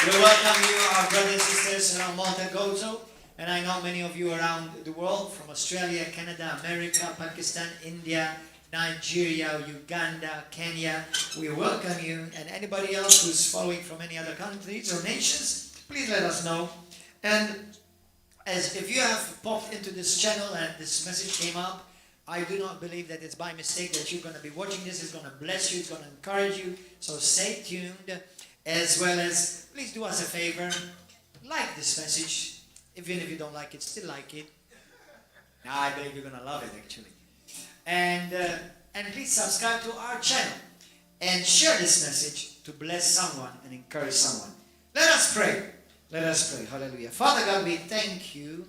We welcome you, our brothers and sisters around Malta, Gozo, and I know many of you around the world, from Australia, Canada, America, Pakistan, India, Nigeria, Uganda, Kenya. We welcome you, and anybody else who's following from any other countries or nations, please let us know. And as if you have popped into this channel and this message came up, I do not believe that it's by mistake that you're going to be watching this. It's going to bless you. It's going to encourage you. So stay tuned. As well as, please do us a favor. Like this message. Even if you don't like it, still like it. Now I believe you're going to love it, actually. And please subscribe to our channel. And share this message to bless someone and encourage someone. Let us pray. Let us pray. Hallelujah. Father God, we thank you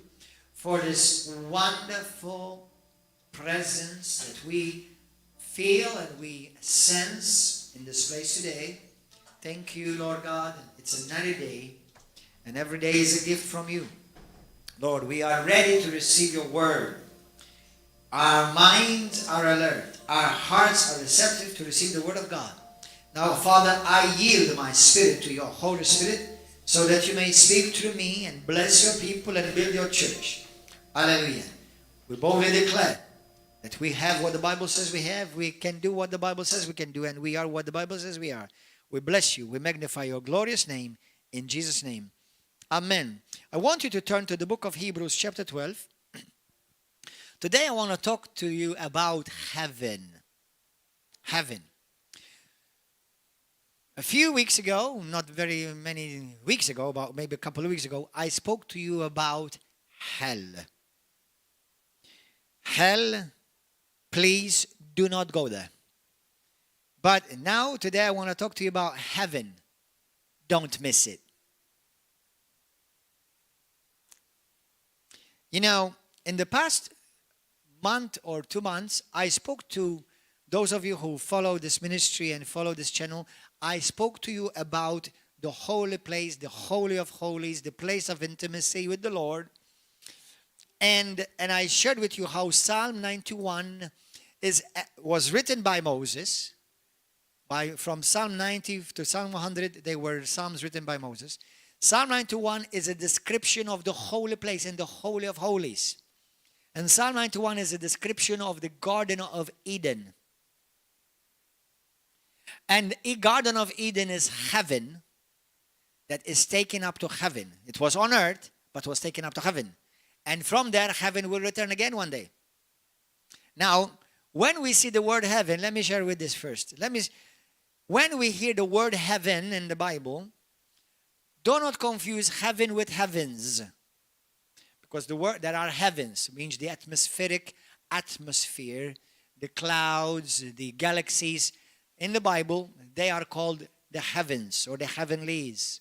for this wonderful presence that we feel and we sense in this place today. Thank you, Lord God. It's another day, and every day is a gift from you. Lord, we are ready to receive your word. Our minds are alert. Our hearts are receptive to receive the word of God. Now, Father, I yield my spirit to your Holy Spirit so that you may speak through me and bless your people and build your church. Hallelujah. We boldly declare that we have what the Bible says we have. We can do what the Bible says we can do, and we are what the Bible says we are. We bless you. We magnify your glorious name in Jesus' name. Amen. I want you to turn to the book of Hebrews chapter 12. Today I want to talk to you about heaven. Heaven. A few weeks ago, not very many weeks ago, about maybe a couple of weeks ago, I spoke to you about hell. Hell, please do not go there. But now, today, I want to talk to you about heaven. Don't miss it. You know, in the past month or 2 months, I spoke to those of you who follow this ministry and follow this channel. I spoke to you about the holy place, the Holy of Holies, the place of intimacy with the Lord. And I shared with you how Psalm 91 was written by Moses. From Psalm 90 to Psalm 100, they were psalms written by Moses. Psalm 91 is a description of the holy place and the Holy of Holies. And Psalm 91 is a description of the Garden of Eden. And the Garden of Eden is heaven that is taken up to heaven. It was on earth, but was taken up to heaven. And from there, heaven will return again one day. Now, when we see the word heaven, let me share with this first. When we hear the word heaven in the Bible, do not confuse heaven with heavens. Because the word, there are heavens, means the atmospheric atmosphere, the clouds, the galaxies. In the Bible, they are called the heavens or the heavenlies.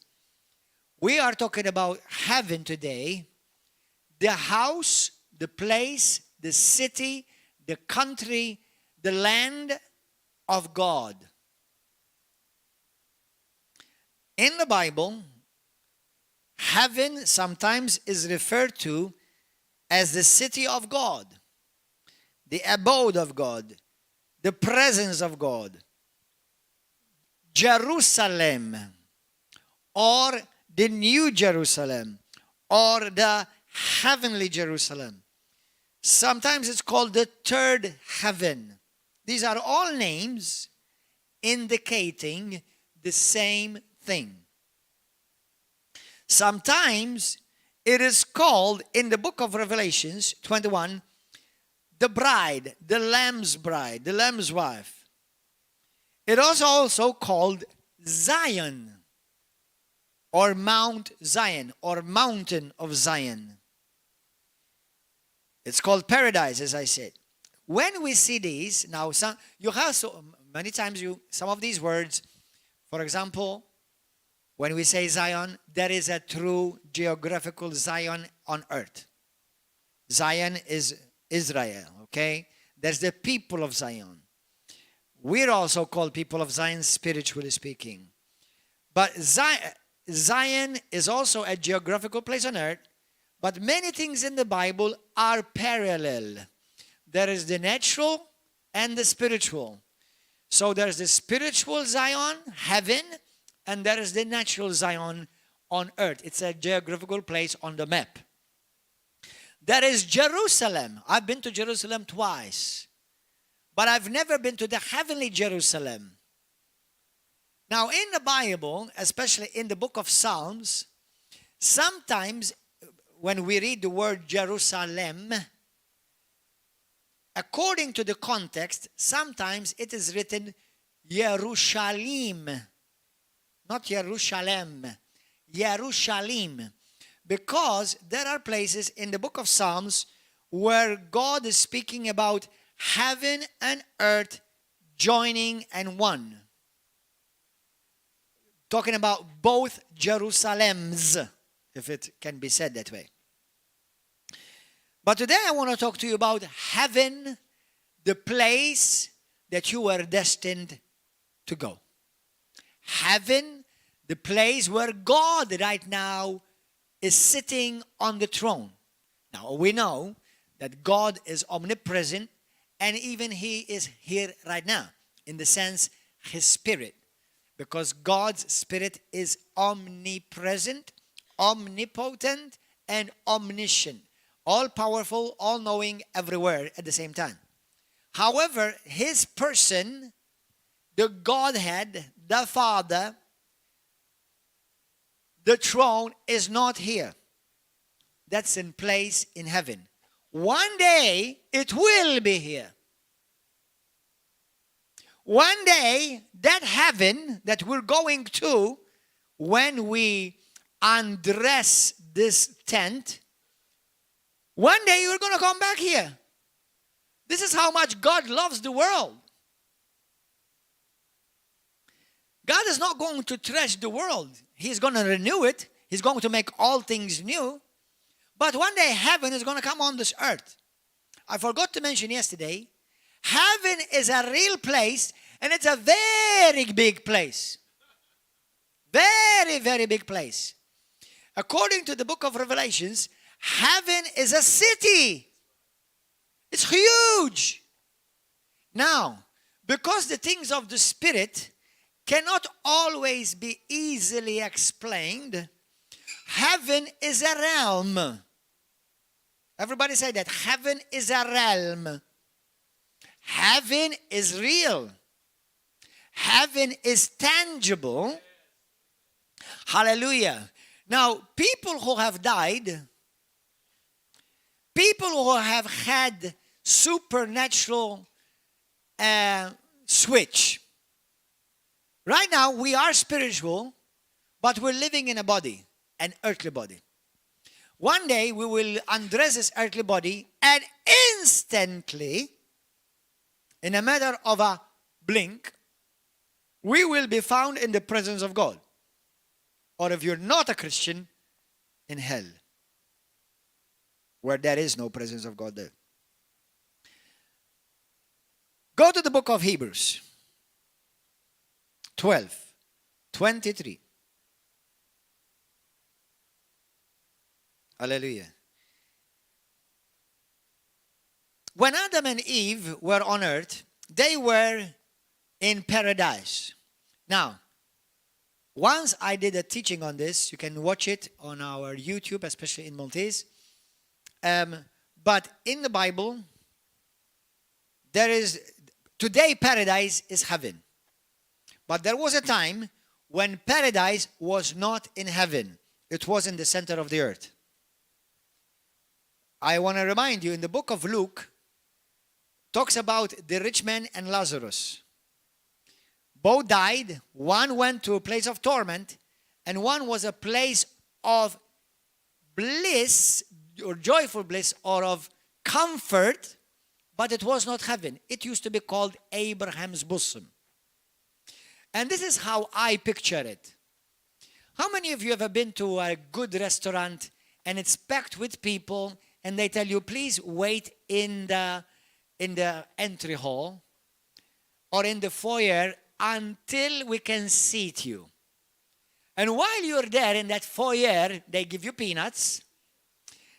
We are talking about heaven today, the house, the place, the city, the country, the land of God. In the Bible, heaven sometimes is referred to as the city of God, the abode of God, the presence of God, Jerusalem, or the New Jerusalem, or the heavenly Jerusalem. Sometimes it's called the third heaven. These are all names indicating the same thing. Sometimes it is called in the book of Revelations 21 the bride, the lamb's bride, the lamb's wife. It is also called Zion or Mount Zion or Mountain of Zion. It's called paradise, as I said. When we see these, now you have so many times some of these words, for example, when we say Zion, there is a true geographical Zion on earth. Zion is Israel, okay? There's the people of Zion. We're also called people of Zion, spiritually speaking. But Zion is also a geographical place on earth, but many things in the Bible are parallel. There is the natural and the spiritual. So there's the spiritual Zion, heaven, and there is the natural Zion on earth. It's a geographical place on the map. There is Jerusalem. I've been to Jerusalem twice. But I've never been to the heavenly Jerusalem. Now, in the Bible, especially in the book of Psalms, sometimes when we read the word Jerusalem, according to the context, sometimes it is written Yerushalim, not Jerusalem, Yerushalim, because there are places in the book of Psalms where God is speaking about heaven and earth joining and one. Talking about both Jerusalems, if it can be said that way. But today I want to talk to you about heaven, the place that you were destined to go. Heaven, the place where God right now is sitting on the throne. Now we know that God is omnipresent and even He is here right now, in the sense His Spirit. Because God's Spirit is omnipresent, omnipotent, and omniscient. All-powerful, all-knowing, everywhere at the same time. However, His person, the Godhead, the Father, the throne is not here. That's in place in heaven. One day, it will be here. One day, that heaven that we're going to, when we undress this tent, one day you're going to come back here. This is how much God loves the world. God is not going to trash the world. He's going to renew it. He's going to make all things new. But one day heaven is going to come on this earth. I forgot to mention yesterday, heaven is a real place, and it's a very big place. Very, very big place. According to the book of Revelations, heaven is a city. It's huge. Now, because the things of the Spirit cannot always be easily explained, heaven is a realm. Everybody say that. Heaven is a realm. Heaven is real. Heaven is tangible. Hallelujah. Now, people who have died, people who have had supernatural switch. Right now, we are spiritual, but we're living in a body, an earthly body. One day, we will undress this earthly body, and instantly, in a matter of a blink, we will be found in the presence of God. Or if you're not a Christian, in hell, where there is no presence of God there. Go to the book of Hebrews 12:23. Hallelujah. When Adam and Eve were on earth, they were in paradise. Now, once I did a teaching on this, you can watch it on our YouTube, especially in Maltese. But in the Bible, today paradise is heaven. But there was a time when paradise was not in heaven. It was in the center of the earth. I want to remind you, in the book of Luke, talks about the rich man and Lazarus. Both died. One went to a place of torment, and one was a place of bliss, or joyful bliss, or of comfort, but it was not heaven. It used to be called Abraham's bosom. And this is how I picture it. How many of you have been to a good restaurant and it's packed with people, and they tell you, please wait in the entry hall or in the foyer until we can seat you. And while you're there in that foyer, they give you peanuts.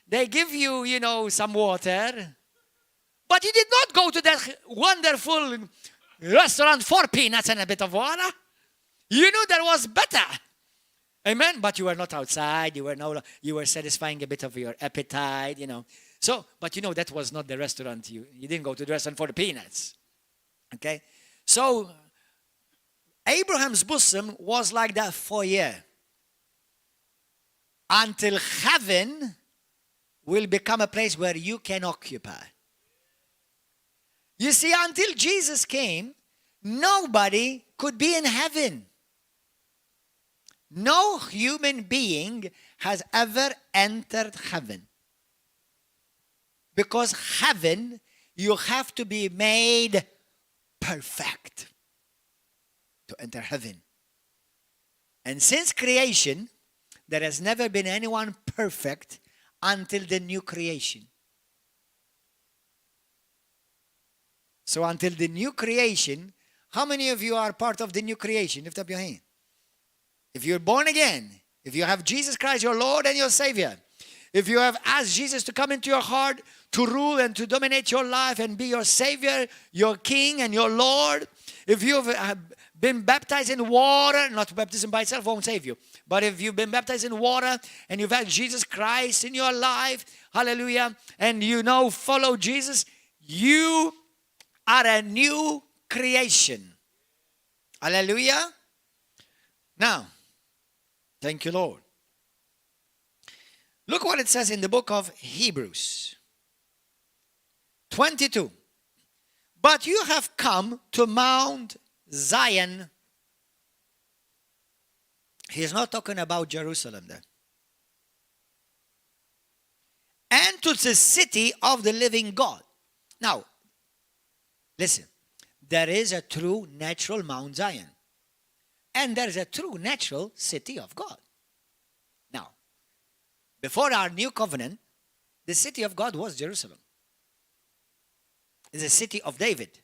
They give you, some water. But you did not go to that wonderful restaurant for peanuts and a bit of water. You knew there was better. Amen? But you were not outside. You were satisfying a bit of your appetite, So, but that was not the restaurant. You didn't go to the restaurant for the peanuts. Okay? So, Abraham's bosom was like that foyer. Until heaven will become a place where you can occupy. You see, until Jesus came, nobody could be in heaven. No human being has ever entered heaven. Because heaven, you have to be made perfect to enter heaven. And since creation, there has never been anyone perfect until the new creation. So until the new creation, how many of you are part of the new creation? Lift up your hand. If you're born again, if you have Jesus Christ, your Lord and your Savior, if you have asked Jesus to come into your heart, to rule and to dominate your life and be your Savior, your King and your Lord, if you've been baptized in water, not baptism by itself won't save you, but if you've been baptized in water and you've had Jesus Christ in your life, hallelujah, and follow Jesus, you are a new creation. Hallelujah. Now, thank you, Lord. Look what it says in the book of Hebrews 22. But you have come to Mount Zion. He's not talking about Jerusalem there. And to the city of the living God. Now, listen. There is a true natural Mount Zion. And there is a true natural city of God. Now, before our new covenant, the city of God was Jerusalem. It's the city of David.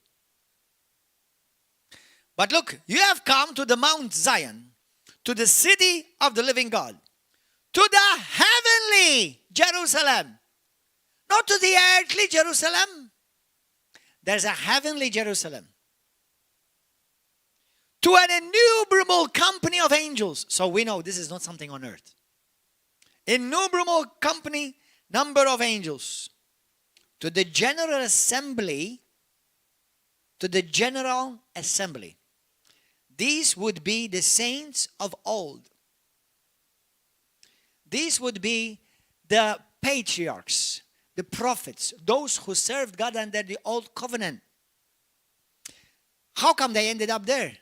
But look, you have come to the Mount Zion, to the city of the living God, to the heavenly Jerusalem, not to the earthly Jerusalem. There's a heavenly Jerusalem. To an innumerable company of angels. So we know this is not something on earth. Innumerable company, number of angels. To the general assembly. To the general assembly. These would be the saints of old. These would be the patriarchs, the prophets, those who served God under the old covenant. How come they ended up there?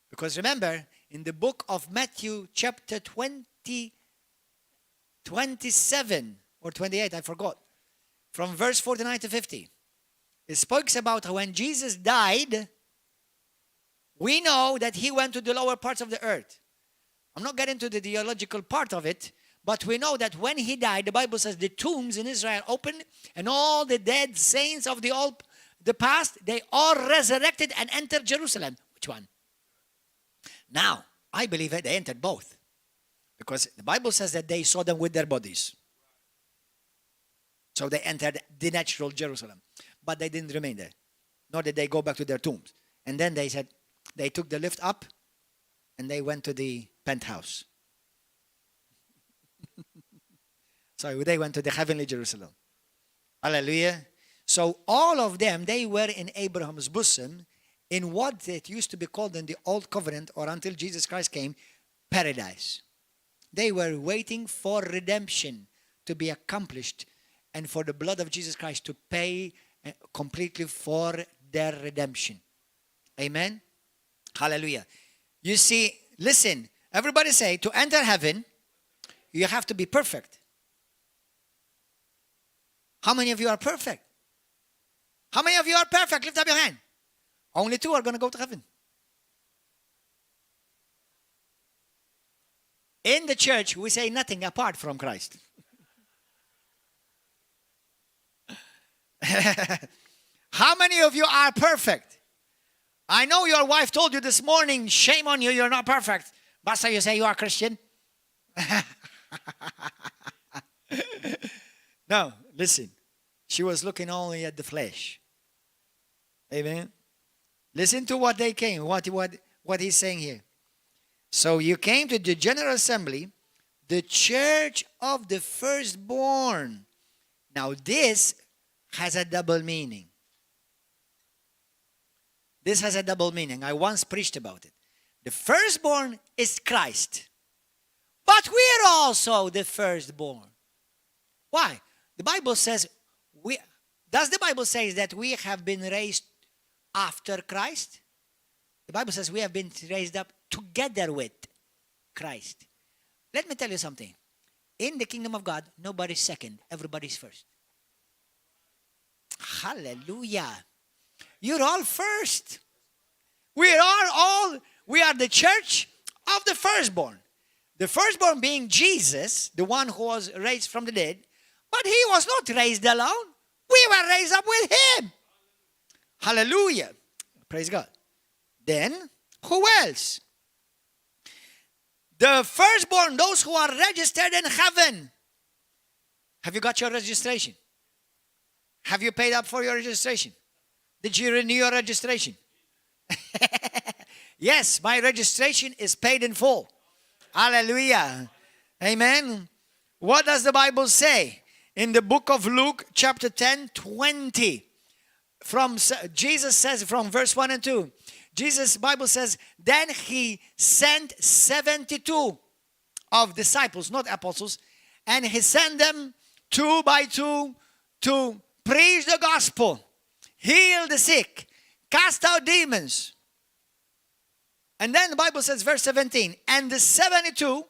Because remember, in the book of Matthew chapter 27 or 28, I forgot, from verse 49 to 50, it speaks about how when Jesus died, we know that he went to the lower parts of the earth. I'm not getting to the theological part of it, but we know that when he died, the Bible says the tombs in Israel opened and all the dead saints of the past, they all resurrected and entered Jerusalem. Which one? Now, I believe that they entered both. Because the Bible says that they saw them with their bodies. So they entered the natural Jerusalem. But they didn't remain there. Nor did they go back to their tombs. And then they said, they took the lift up and they went to the penthouse. So they went to the heavenly Jerusalem. Hallelujah. So all of them, they were in Abraham's bosom in what it used to be called in the Old Covenant, or until Jesus Christ came, paradise. They were waiting for redemption to be accomplished and for the blood of Jesus Christ to pay completely for their redemption. Amen? Hallelujah. You see, listen, everybody say, to enter heaven, you have to be perfect. How many of you are perfect? How many of you are perfect? Lift up your hand. Only 2 are going to go to heaven. In the church, we say nothing apart from Christ. How many of you are perfect? I know your wife told you this morning, shame on you, you're not perfect. Basta you say you are Christian. No, listen. She was looking only at the flesh. Amen. Listen to what they came, what he's saying here. So you came to the General Assembly, the church of the firstborn. Now this has a double meaning. This has a double meaning. I once preached about it. The firstborn is Christ. But we're also the firstborn. Why? The Bible says, does the Bible say that we have been raised after Christ? The Bible says we have been raised up together with Christ. Let me tell you something. In the kingdom of God, nobody's second. Everybody's first. Hallelujah. You're all first. We are the church of the firstborn. The firstborn being Jesus, the one who was raised from the dead. But he was not raised alone. We were raised up with him. Hallelujah. Praise God. Then, who else? The firstborn, those who are registered in heaven. Have you got your registration? Have you paid up for your registration? Did you renew your registration? Yes, my registration is paid in full. Hallelujah. Amen. What does the Bible say? In the book of Luke, chapter 10, 20. Jesus says from verse 1 and 2. Bible says, then he sent 72 of disciples, not apostles, and he sent them 2 by 2 to preach the gospel, heal the sick, cast out demons. And then the Bible says, verse 17, and the 72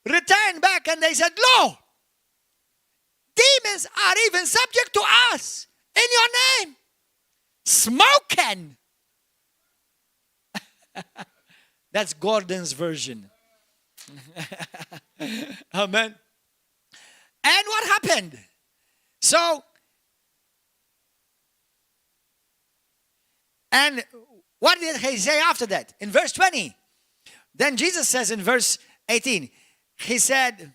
returned back and they said, Lord, demons are even subject to us in your name. Smoking. That's Gordon's version. Amen. And what happened? So, and what did he say after that? In verse 20. Then Jesus says in verse 18, he said,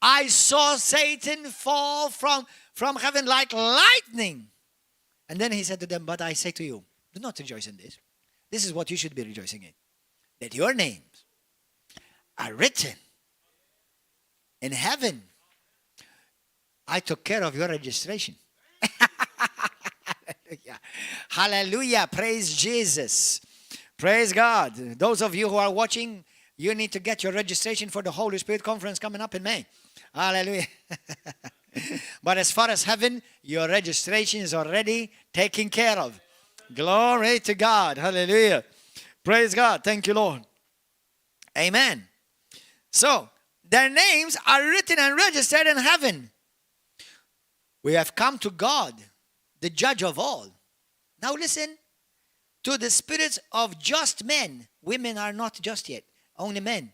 I saw Satan fall from heaven like lightning. And then he said to them, but I say to you, do not rejoice in this. This is what you should be rejoicing in. That your names are written in heaven. I took care of your registration. Hallelujah. Hallelujah. Praise Jesus. Praise God. Those of you who are watching, you need to get your registration for the Holy Spirit conference coming up in May. Hallelujah. But as far as heaven, your registration is already taken care of. Glory to God. Hallelujah. Praise God. Thank you, Lord. Amen. So, their names are written and registered in heaven. We have come to God, the judge of all. Now listen to the spirits of just men. Women are not just yet. Only men.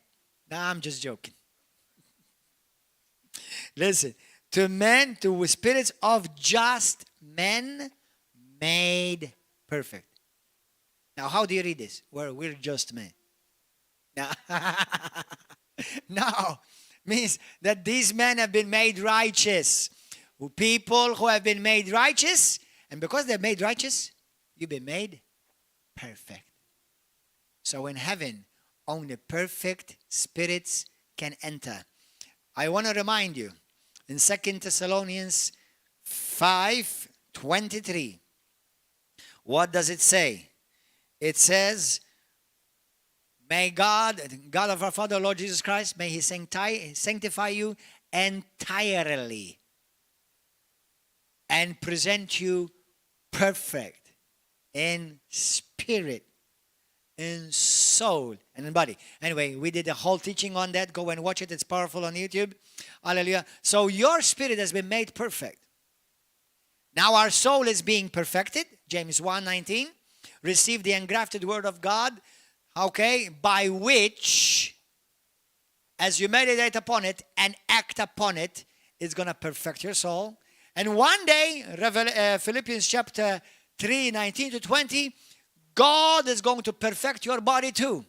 No, I'm just joking. Listen. To spirits of just men made perfect. Now, how do you read this? Well, we're just men. No. No. Means that these men have been made righteous. People who have been made righteous. And because they're made righteous, you've been made perfect. So in heaven, only perfect spirits can enter. I want to remind you, in 2 Thessalonians 5:23, what does it say? It says, may God of our Father, Lord Jesus Christ, may he sanctify you entirely and present you perfect in spirit, in soul, and in body. Anyway, we did a whole teaching on that. Go and watch it. It's powerful on YouTube. Hallelujah. So your spirit has been made perfect. Now our soul is being perfected. James 1:19. Receive the engrafted word of God. Okay. By which, as you meditate upon it and act upon it, it's going to perfect your soul. And one day, Philippians chapter 3:19-20, God is going to perfect your body too.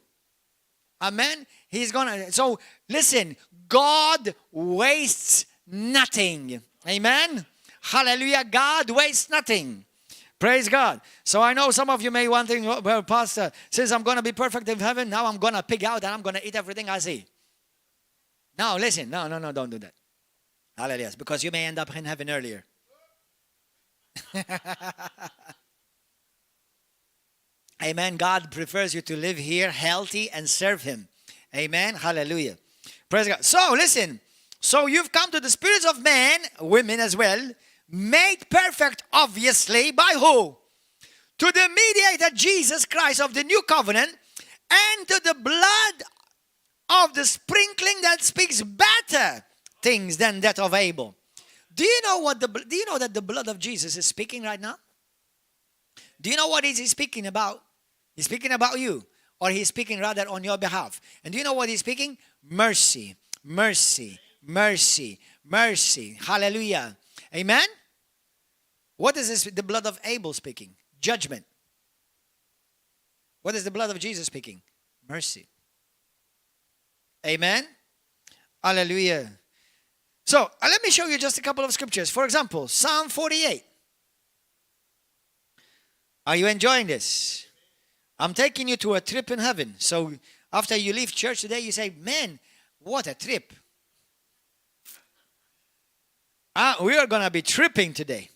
Amen. He's going to. So listen, God wastes nothing. Amen. Hallelujah. God wastes nothing. Praise God. So I know some of you may wondering, well, Pastor, since I'm going to be perfect in heaven, now I'm going to pig out and I'm going to eat everything I see. No, listen. No, don't do that. Hallelujah. Because you may end up in heaven earlier. Amen. God prefers you to live here healthy and serve Him. Amen. Hallelujah. Praise God. So listen. So you've come to the spirits of men, women as well, made perfect, obviously, by who? To the mediator Jesus Christ of the new covenant, and to the blood of the sprinkling that speaks better things than that of Abel. Do you know that the blood of Jesus is speaking right now? Do you know what is he speaking about? He's speaking about you, or he's speaking rather on your behalf. And do you know what he's speaking? Mercy, mercy, mercy, mercy. Hallelujah. Amen? What is this, the blood of Abel speaking? Judgment. What is the blood of Jesus speaking? Mercy. Amen? Hallelujah. So, let me show you just a couple of scriptures. For example, Psalm 48. Are you enjoying this? I'm taking you to a trip in heaven. So, after you leave church today, you say, man, what a trip. We are going to be tripping today.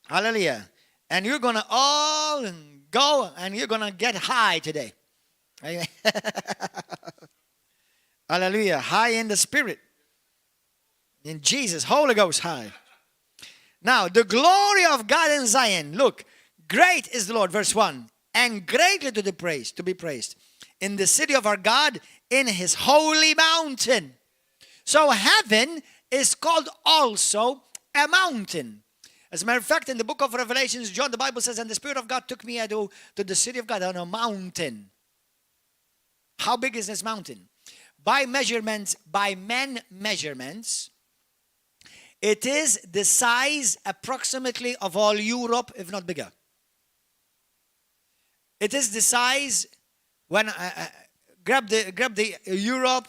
Hallelujah. And you're going to all go and you're going to get high today. Hallelujah. High in the spirit. In Jesus, Holy Ghost high. Now, the glory of God in Zion. Look, great is the Lord, verse 1. And greatly to be praised. In the city of our God, in His holy mountain. So heaven is called also a mountain. As a matter of fact, in the book of Revelations, John, the Bible says, and the Spirit of God took me to the city of God on a mountain. How big is this mountain? By measurements, by men measurements, it is the size approximately of all Europe, if not bigger. It is the size, when grab the Europe,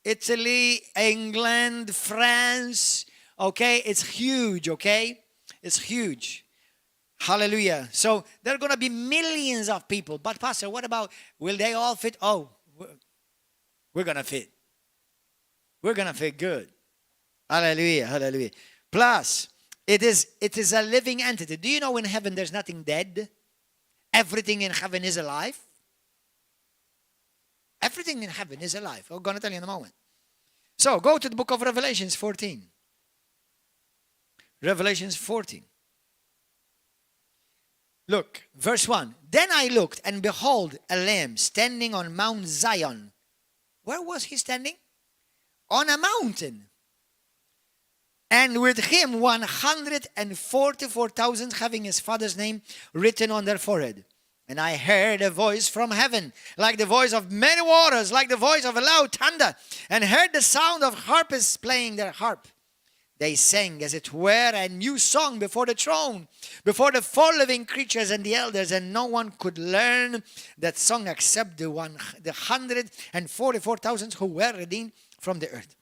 Italy, England, France, okay? It's huge, okay? It's huge. Hallelujah. So there are going to be millions of people. But Pastor, what about, will they all fit? Oh, we're going to fit. We're going to fit good. Hallelujah. Hallelujah. Plus, it is a living entity. Do you know in heaven there's nothing dead? Everything in heaven is alive. Everything in heaven is alive. I'm going to tell you in a moment. So go to the book of Revelations 14. Revelations 14. Look, verse 1. Then I looked, and behold, a lamb standing on Mount Zion. Where was he standing? On a mountain. And with him 144,000 having his father's name written on their forehead. And I heard a voice from heaven, like the voice of many waters, like the voice of a loud thunder, and heard the sound of harpists playing their harp. They sang, as it were, a new song before the throne, before the four living creatures and the elders, and no one could learn that song except the 144,000 who were redeemed from the earth.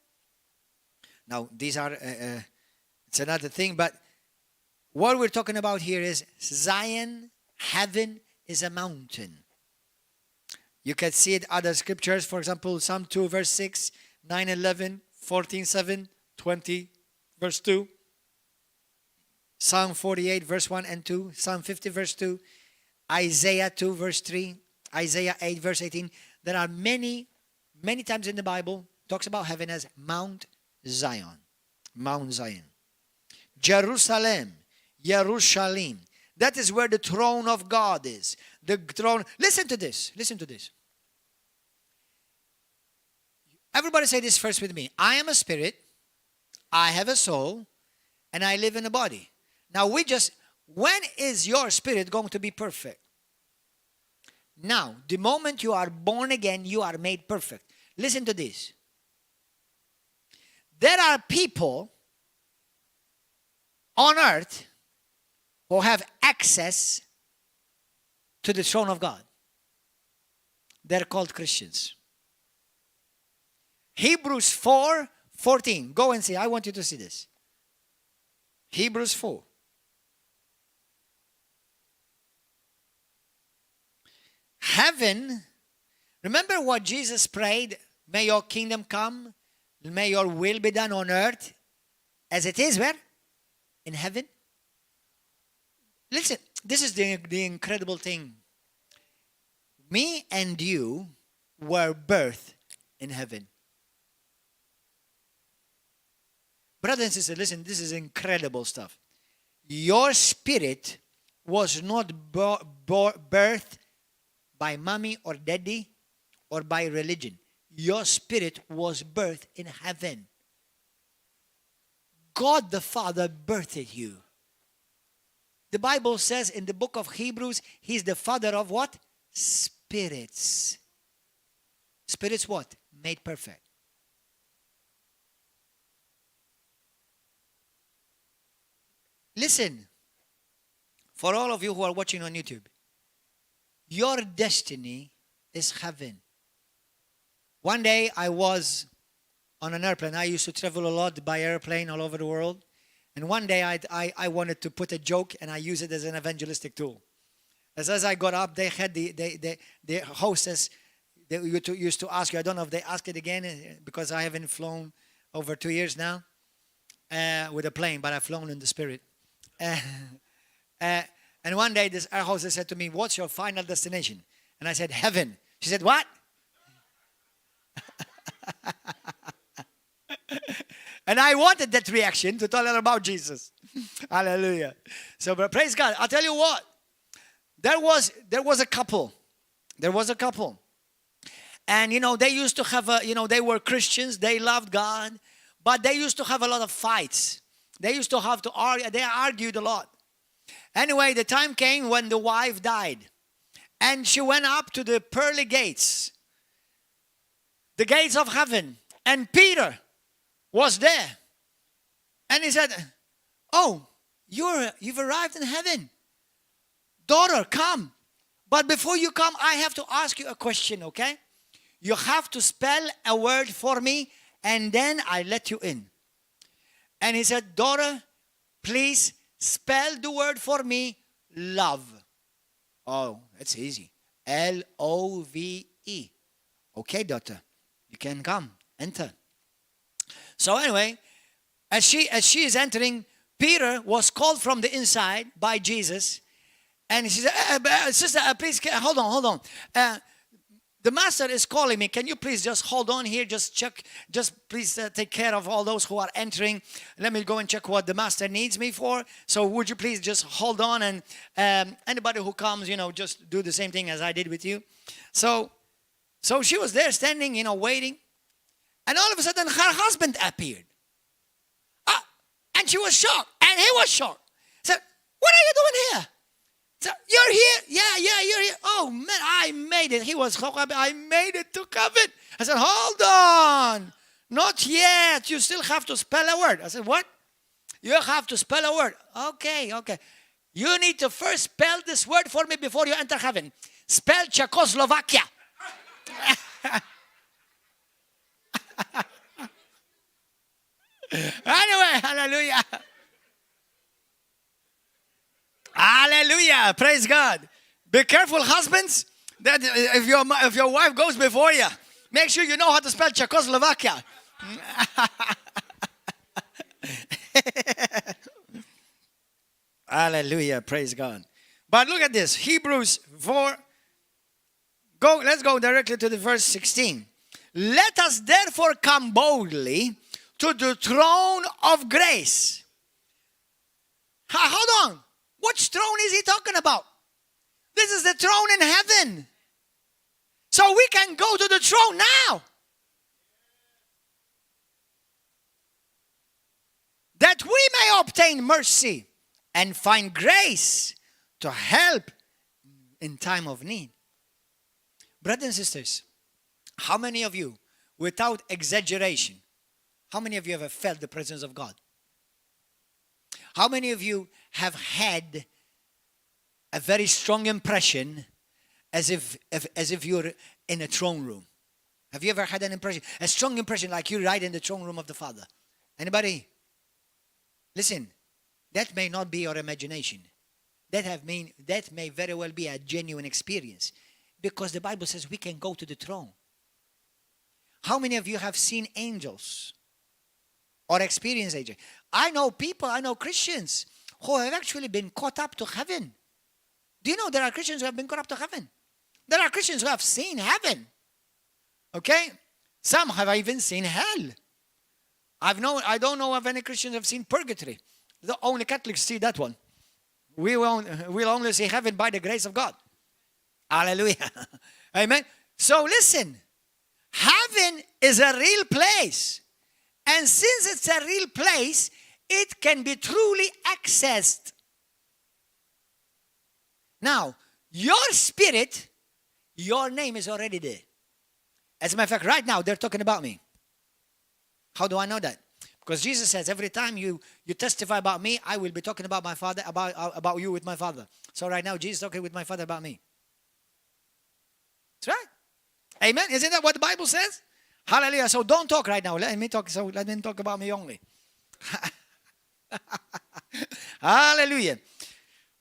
Now, these are, it's another thing, but what we're talking about here is Zion, heaven is a mountain. You can see it other scriptures, for example, Psalm 2, verse 6, 9, 11, 14, 7, 20, verse 2, Psalm 48, verse 1 and 2, Psalm 50, verse 2, Isaiah 2, verse 3, Isaiah 8, verse 18. There are many, many times in the Bible, talks about heaven as Mount Zion. Mount Zion. Jerusalem. Jerusalem. That is where the throne of God is. The throne. Listen to this. Listen to this. Everybody say this first with me. I am a spirit. I have a soul. And I live in a body. Now when is your spirit going to be perfect? Now, the moment you are born again, you are made perfect. Listen to this. There are people on earth who have access to the throne of God. They're called Christians. Hebrews 4:14. Go and see. I want you to see this. Hebrews 4. Heaven, remember what Jesus prayed? May your kingdom come, may your will be done on earth as it is where? In heaven. Listen, this is the incredible thing. Me and you were birthed in heaven. Brothers and sisters, listen, this is incredible stuff. Your spirit was not birthed by mommy or daddy or by religion. Your spirit was birthed in heaven. God the Father birthed you. The Bible says in the book of Hebrews, He's the Father of what? Spirits. Spirits what? Made perfect. Listen, for all of you who are watching on YouTube, your destiny is heaven. One day I was on an airplane. I used to travel a lot by airplane all over the world. And one day I wanted to put a joke and I use it as an evangelistic tool. As I got up, they had the hostess, they used to ask you, I don't know if they ask it again because I haven't flown over 2 years now with a plane, but I've flown in the spirit. And one day this air hostess said to me, what's your final destination? And I said, heaven. She said, what? And I wanted that reaction to tell her about Jesus. Hallelujah. So but praise God. I'll tell you what. There was a couple. There was a couple. And they used to have they were Christians, they loved God, but they used to have a lot of fights. They used to have to argue, they argued a lot. Anyway, the time came when the wife died. And she went up to the pearly gates, the gates of heaven. And Peter was there. And he said, oh, you've arrived in heaven. Daughter, come. But before you come, I have to ask you a question, okay? You have to spell a word for me, and then I let you in. And he said, daughter, please spell the word for me, love. Oh, that's easy. L-O-V-E. Okay, daughter, you can come, enter. So anyway, as she is entering, Peter was called from the inside by Jesus. And she said, sister, please, hold on. The master is calling me. Can you please just hold on here? Just check. Just please take care of all those who are entering. Let me go and check what the master needs me for. So would you please just hold on? And anybody who comes, just do the same thing as I did with you. So she was there standing, waiting. And all of a sudden, her husband appeared. And she was shocked. And he was shocked. Said, what are you doing here? So, you're here? Yeah, you're here. Oh, man, I made it. He was so happy. I made it to heaven. I said, hold on. Not yet. You still have to spell a word. I said, what? You have to spell a word. Okay. You need to first spell this word for me before you enter heaven. Spell Czechoslovakia. Anyway, hallelujah. Hallelujah. Praise God. Be careful, husbands, that if your wife goes before you, make sure you know how to spell Czechoslovakia. Hallelujah. Praise God. But look at this. Hebrews 4. Let's go directly to the verse 16. Let us therefore come boldly to the throne of grace. Hold on. Which throne is he talking about? This is the throne in heaven. So we can go to the throne now. That we may obtain mercy and find grace to help in time of need. Brothers and sisters, how many of you, without exaggeration, how many of you have felt the presence of God? How many of you have had a very strong impression as if you're in a throne room? Have you ever had an impression? A strong impression like you're right in the throne room of the Father? Anybody? Listen, that may not be your imagination. That may very well be a genuine experience. Because the Bible says we can go to the throne. How many of you have seen angels or experienced angels? I know people, I know Christians who have actually been caught up to heaven. Do you know there are Christians who have been caught up to heaven? There are Christians who have seen heaven. Okay? Some have even seen hell. I don't know of any Christians who have seen purgatory. The only Catholics see that one. We'll only see heaven by the grace of God. Hallelujah. Amen. So listen, heaven is a real place. And since it's a real place, it can be truly accessed. Now, your spirit, your name is already there. As a matter of fact, right now, they're talking about me. How do I know that? Because Jesus says, every time you testify about me, I will be talking about my Father, about you with my Father. So right now, Jesus is talking with my Father about me. That's right. Amen. Isn't that what the Bible says? Hallelujah. So don't talk right now. Let me talk about me only. Hallelujah.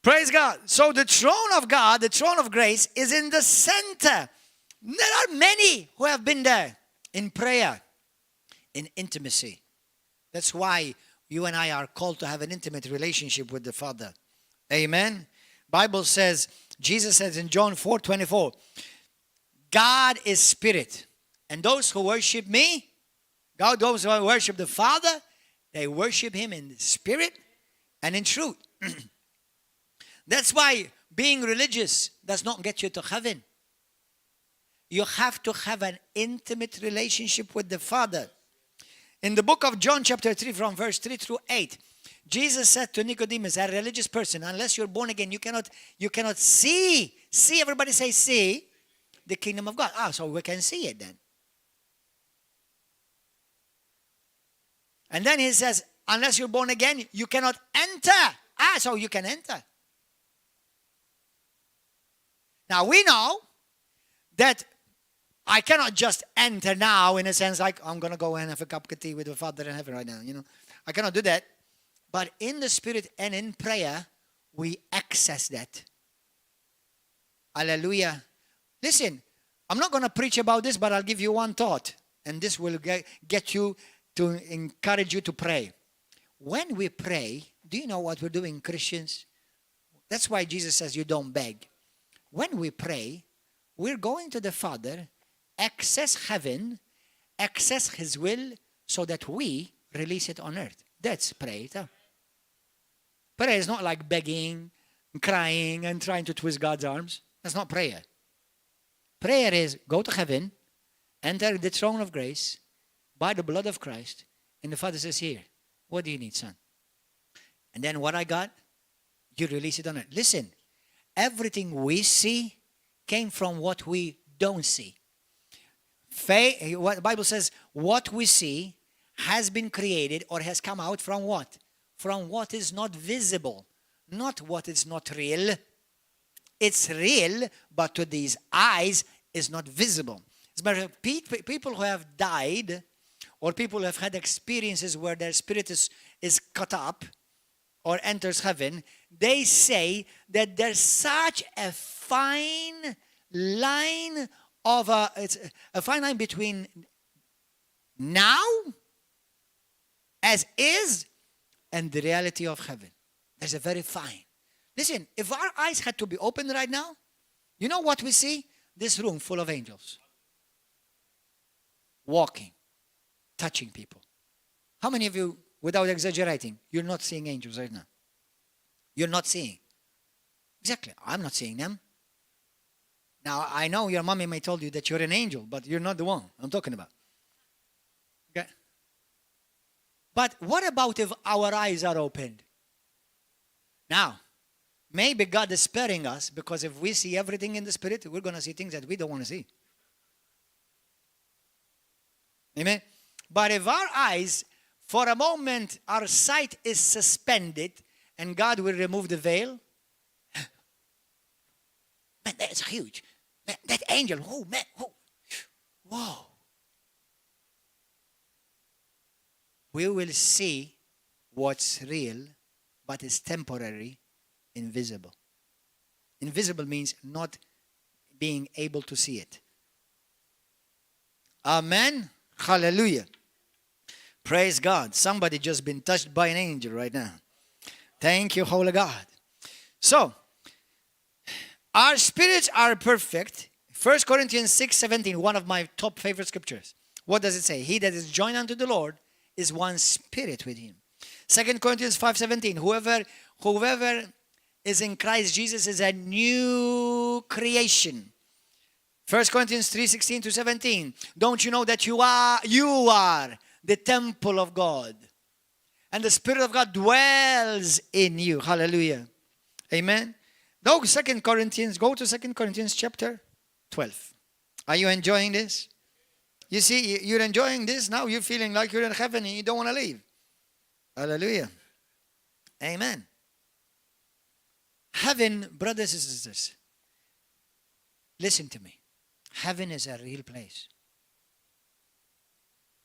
Praise God. So the throne of God, the throne of grace, is in the center. There are many who have been there in prayer, in intimacy. That's why you and I are called to have an intimate relationship with the Father. Amen. Bible says, Jesus says in John 4:24, God is spirit. And those who worship me, those who worship the Father, they worship him in spirit and in truth. That's why being religious does not get you to heaven. You have to have an intimate relationship with the Father. In the book of John chapter 3 from verse 3 through 8, Jesus said to Nicodemus, a religious person, unless you're born again, you cannot see. See, everybody say see, the kingdom of God. So we can see it then. And then he says, unless you're born again, you cannot enter. So you can enter. Now we know that I cannot just enter now in a sense like I'm going to go and have a cup of tea with the Father in heaven right now. I cannot do that. But in the Spirit and in prayer, we access that. Hallelujah. Listen, I'm not going to preach about this, but I'll give you one thought. And this will get you to encourage you to pray. When we pray, do you know what we're doing, Christians? That's why Jesus says you don't beg. When we pray, we're going to the Father, access heaven, access his will, so that we release it on earth. That's prayer. Prayer is not like begging, crying, and trying to twist God's arms. That's not prayer. Prayer is go to heaven, enter the throne of grace by the blood of Christ, and the Father says, here, what do you need, son? And then what I got, you release it on earth. Listen, everything we see came from what we don't see. Faith, what the Bible says, what we see has been created or has come out from what? From what is not visible, not what is not real. It's real, but to these eyes is not visible. As a matter of fact, people who have died or people who have had experiences where their spirit is cut up or enters heaven, they say that there's such a fine line of it's a fine line between now as is and the reality of heaven. There's a very fine. Listen, if our eyes had to be open right now, you know what we see? This room full of angels. Walking, touching people. How many of you, without exaggerating, you're not seeing angels right now? You're not seeing. Exactly. I'm not seeing them. Now, I know your mommy may told you that you're an angel, but you're not the one I'm talking about. Okay? But what about if our eyes are opened? Now, maybe God is sparing us because if we see everything in the Spirit, we're going to see things that we don't want to see. Amen? But if our eyes, for a moment, our sight is suspended and God will remove the veil, man, that's huge. Man, that angel, oh man, oh, whoa. We will see what's real, but is temporary, invisible. Invisible means not being able to see it. Amen. Hallelujah. Praise God. Somebody just been touched by an angel right now. Thank you, Holy God. So, our spirits are perfect. 1 Corinthians 6:17, one of my top favorite scriptures. What does it say? He that is joined unto the Lord is one spirit with him. 2 Corinthians 5:17, whoever is in Christ Jesus is a new creation. 1 Corinthians 3:16-17, don't you know that you are the temple of God, and the Spirit of God dwells in you. Hallelujah. Amen. Go to 2 Corinthians chapter 12. Are you enjoying this? You see, you're enjoying this now. You're feeling like you're in heaven and you don't want to leave. Hallelujah. Amen. Heaven, brothers and sisters, listen to me. Heaven is a real place.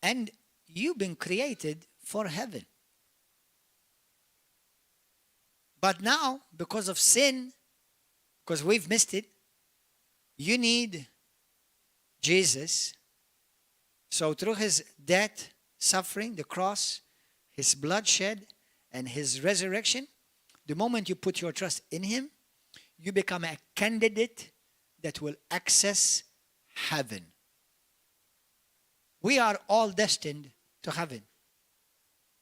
And you've been created for heaven. But now, because of sin, because we've missed it, you need Jesus. So through his death, suffering, the cross, his blood shed, and his resurrection, the moment you put your trust in him, you become a candidate that will access heaven. We are all destined to heaven.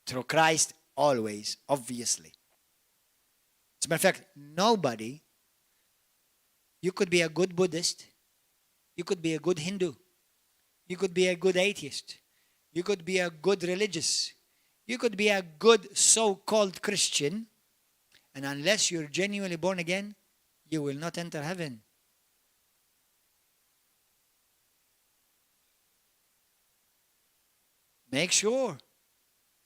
Through Christ, always, obviously. As a matter of fact, nobody, you could be a good Buddhist, you could be a good Hindu, you could be a good atheist, you could be a good religious, you could be a good so-called Christian, and unless you're genuinely born again, you will not enter heaven. Make sure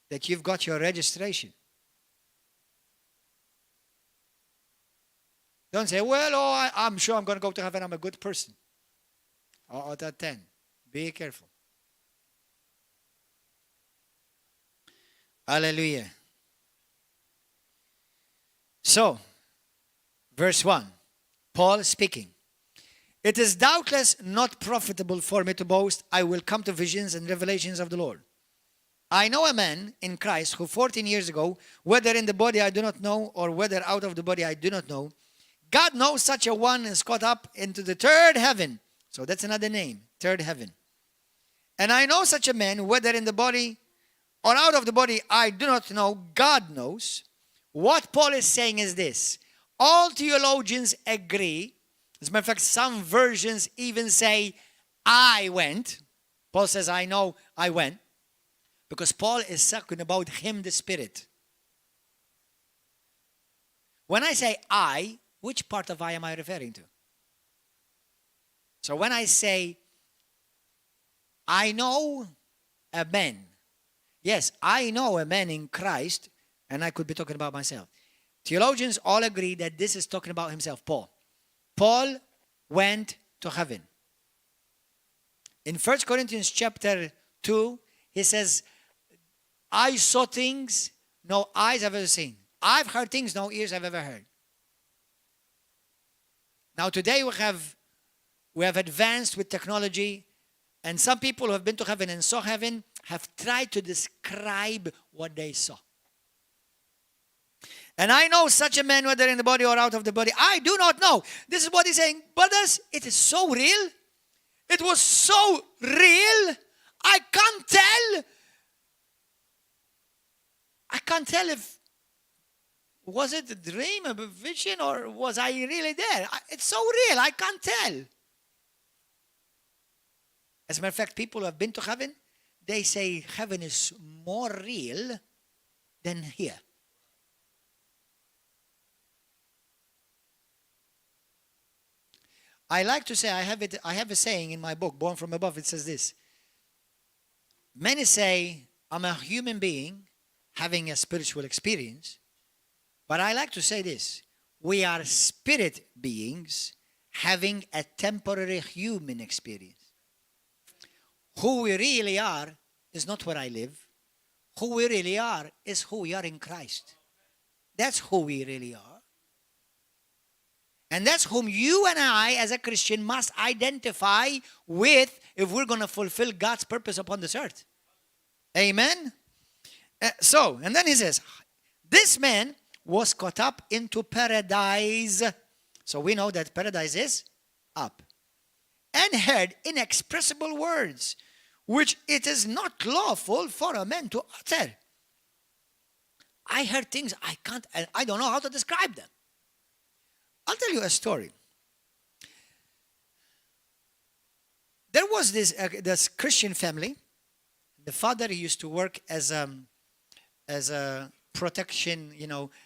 that you've got your registration. Don't say, well, I'm sure I'm going to go to heaven. I'm a good person. Out of 10. Be careful. Hallelujah. So, verse 1. Paul speaking. It is doubtless not profitable for me to boast. I will come to visions and revelations of the Lord. I know a man in Christ who 14 years ago, whether in the body I do not know or whether out of the body I do not know, God knows such a one is caught up into the third heaven. So that's another name, third heaven. And I know such a man, whether in the body or out of the body, I do not know, God knows. What Paul is saying is this. All theologians agree. As a matter of fact, some versions even say, I went. Paul says, I know I went. Because Paul is talking about him, the Spirit. When I say I, which part of I am I referring to? So when I say, I know a man. Yes, I know a man in Christ, and I could be talking about myself. Theologians all agree that this is talking about himself, Paul. Paul went to heaven. In 1 Corinthians chapter 2, he says, I saw things no eyes have ever seen. I've heard things no ears have ever heard. Now today we have advanced with technology, and some people who have been to heaven and saw heaven have tried to describe what they saw. And I know such a man, whether in the body or out of the body, I do not know. This is what he's saying. Brothers, it is so real. It was so real. I can't tell. I can't tell if, was it a dream, a vision, or was I really there? It's so real, I can't tell. As a matter of fact, people who have been to heaven, they say heaven is more real than here. I like to say, I have a saying in my book, Born from Above, it says this. Many say, I'm a human being having a spiritual experience. But I like to say this. We are spirit beings having a temporary human experience. Who we really are is not where I live. Who we really are is who we are in Christ. That's who we really are. And that's whom you and I, as a Christian, must identify with if we're going to fulfill God's purpose upon this earth. Amen? And then he says, this man was caught up into paradise. So we know that paradise is up. And heard inexpressible words, which it is not lawful for a man to utter. I heard things I don't know how to describe them. I'll tell you a story. There was this Christian family. The father used to work as a protection,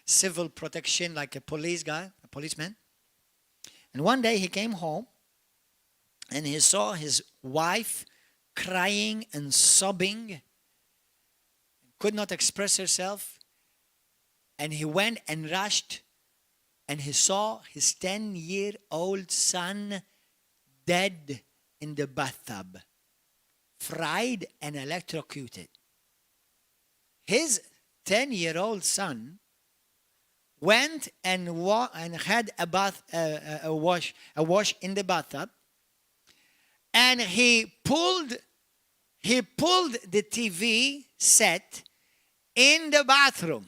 civil protection, like a policeman. And one day he came home and he saw his wife crying and sobbing, could not express herself. And he went and rushed, and he saw his 10-year-old son dead in the bathtub, fried and electrocuted. His 10-year-old son went and had a wash in the bathtub, and he pulled the TV set in the bathroom.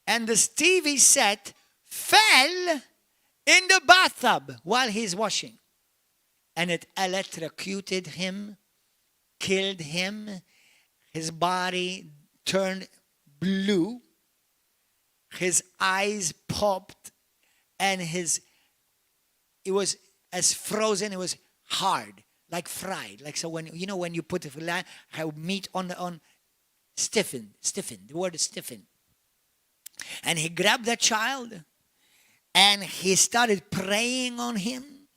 And this TV set fell in the bathtub while he's washing. And it electrocuted him, killed him. His body turned blue. His eyes popped. And it was as frozen, it was hard, like fried. Like so when you put meat on stiffened. The word is stiffened. And he grabbed that child and he started praying on him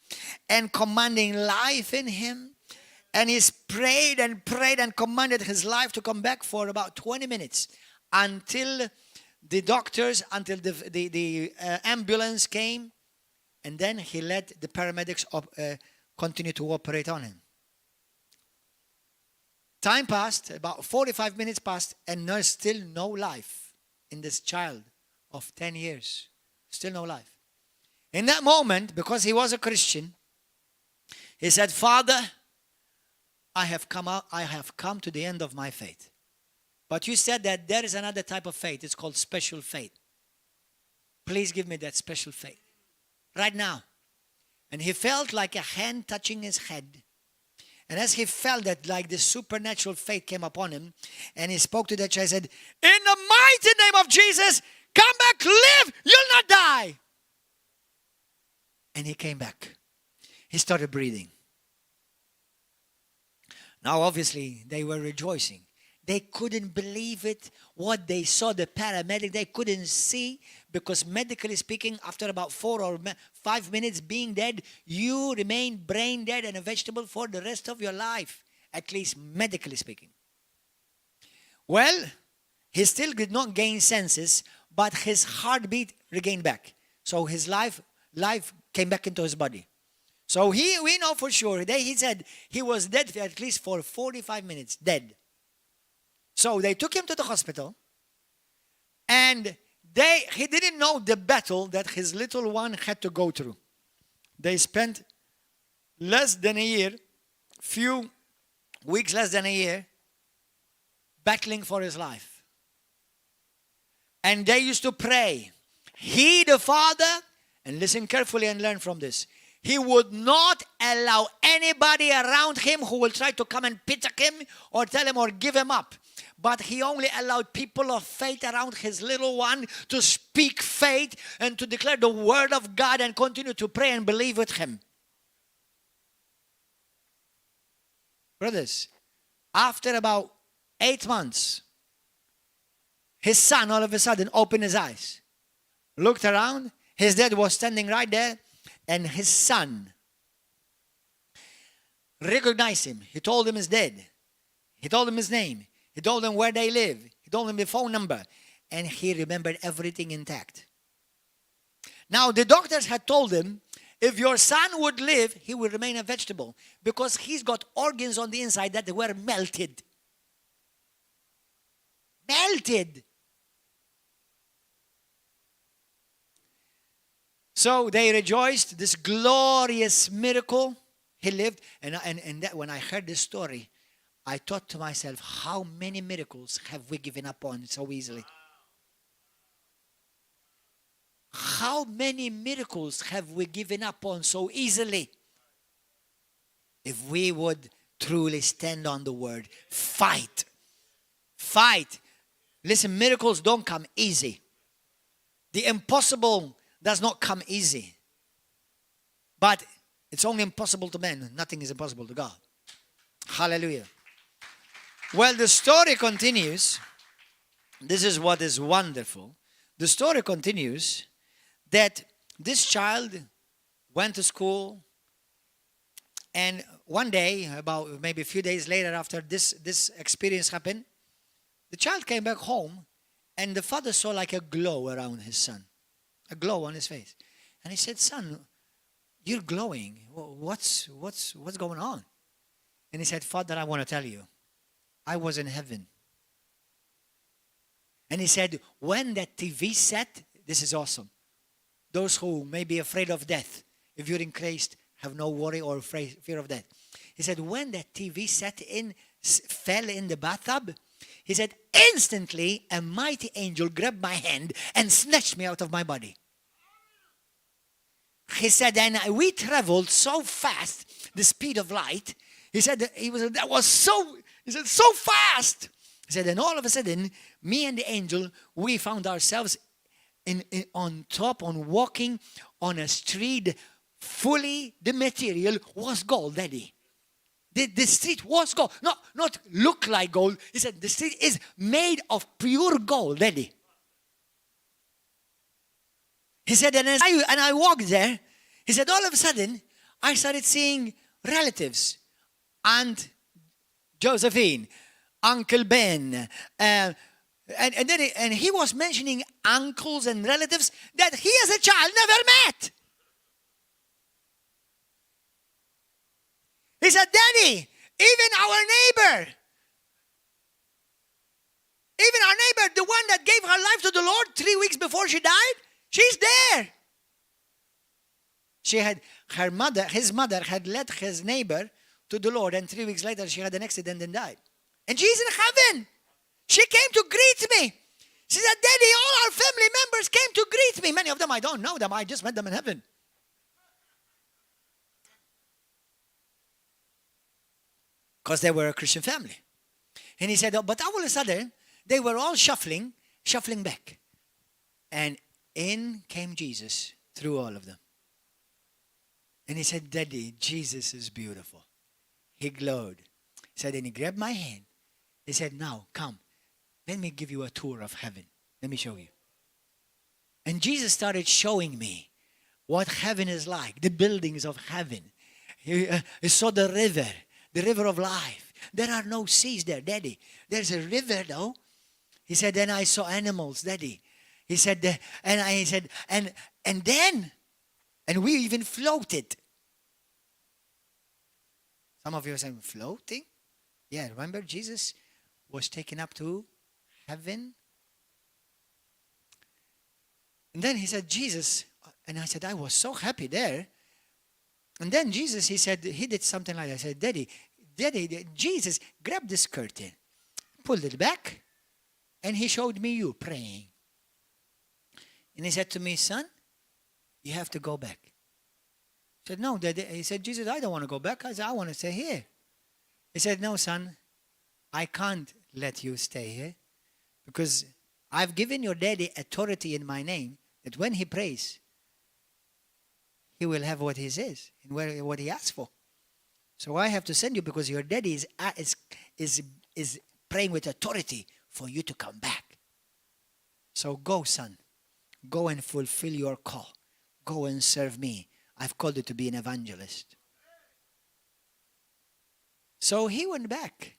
and commanding life in him. And he prayed and commanded his life to come back for about 20 minutes until the ambulance came. And then he let the paramedics continue to operate on him. Time passed, about 45 minutes passed, and there's still no life in this child of 10 years. Still no life. In that moment, because he was a Christian, he said, Father, I have come to the end of my faith. But you said that there is another type of faith. It's called special faith. Please give me that special faith. Right now. And he felt like a hand touching his head. And as he felt that, like this supernatural faith came upon him, and he spoke to that child, said, in the mighty name of Jesus, come back, live, you'll not die. And he came back. He started breathing. Now, obviously, they were rejoicing. They couldn't believe it. What they saw, the paramedic, they couldn't see, because medically speaking, after about 4 or 5 minutes being dead, you remain brain dead and a vegetable for the rest of your life, at least medically speaking. Well, he still did not gain senses, but his heartbeat regained back. So his life came back into his body. So we know for sure. He said he was dead at least for 45 minutes, dead. So they took him to the hospital, and he didn't know the battle that his little one had to go through. They spent less than a year, few weeks less than a year, battling for his life. And they used to pray. He, the father, and listen carefully and learn from this, he would not allow anybody around him who will try to come and pick him or tell him or give him up. But he only allowed people of faith around his little one to speak faith and to declare the word of God and continue to pray and believe with him. Brothers, after about 8 months, his son all of a sudden opened his eyes, looked around, his dad was standing right there, and his son recognized him. He told him he's dead. He told him his name. He told him where they live. He told him the phone number. And he remembered everything intact. Now, the doctors had told him, if your son would live, he would remain a vegetable, because he's got organs on the inside that were melted. Melted. So they rejoiced, this glorious miracle. He lived. And that, when I heard this story, I thought to myself, how many miracles have we given up on so easily? How many miracles have we given up on so easily? If we would truly stand on the word, fight. Fight. Listen, miracles don't come easy. The impossible does not come easy. But it's only impossible to men. Nothing is impossible to God. Hallelujah. Well, the story continues. This is what is wonderful. The story continues that this child went to school, and one day, about maybe a few days later after this experience happened, the child came back home, and the father saw like a glow around his son, a glow on his face. And he said, "Son, you're glowing. What's going on?" And he said, "Father, I want to tell you, I was in heaven." And he said, when that TV set, this is awesome. Those who may be afraid of death, if you're in Christ, have no worry or fear of death. He said, when that TV set fell in the bathtub, he said, instantly a mighty angel grabbed my hand and snatched me out of my body. He said, and we traveled so fast, the speed of light. He said, that was so fast. He said, and all of a sudden, me and the angel, we found ourselves on walking on a street fully, the material was gold, Daddy. The street was gold. Not look like gold. He said, the street is made of pure gold, Daddy. He said, and I walked there, he said, all of a sudden, I started seeing relatives. Aunt Josephine, Uncle Ben, and he was mentioning uncles and relatives that he as a child never met. He said, Daddy, even our neighbor, the one that gave her life to the Lord 3 weeks before she died, she's there. His mother had led his neighbor to the Lord, and 3 weeks later she had an accident and died. And she's in heaven. She came to greet me. She said, Daddy, all our family members came to greet me. Many of them, I don't know them. I just met them in heaven. Because they were a Christian family. And he said, but all of a sudden, they were all shuffling back. And in came Jesus through all of them. And he said, Daddy, Jesus is beautiful. He glowed. He said, and he grabbed my hand. He said, now, come. Let me give you a tour of heaven. Let me show you. And Jesus started showing me what heaven is like, the buildings of heaven. He saw the river of life. There are no seas there, Daddy. There's a river, though. He said, then I saw animals, Daddy. He said, and we even floated. Some of you are saying, floating? Yeah, remember Jesus was taken up to heaven? And then he said, Jesus, and I said, I was so happy there. And then Jesus, he said, he did something like that. I said, Daddy, Jesus grabbed this curtain, pulled it back, and he showed me you praying. And he said to me, son, you have to go back. I said, no, Daddy. He said, Jesus, I don't want to go back. I said, I want to stay here. He said, no, son, I can't let you stay here because I've given your daddy authority in my name that when he prays, he will have what he says and what he asks for. So I have to send you because your daddy is praying with authority for you to come back. So go, son. Go and fulfill your call. Go and serve me. I've called you to be an evangelist. So he went back.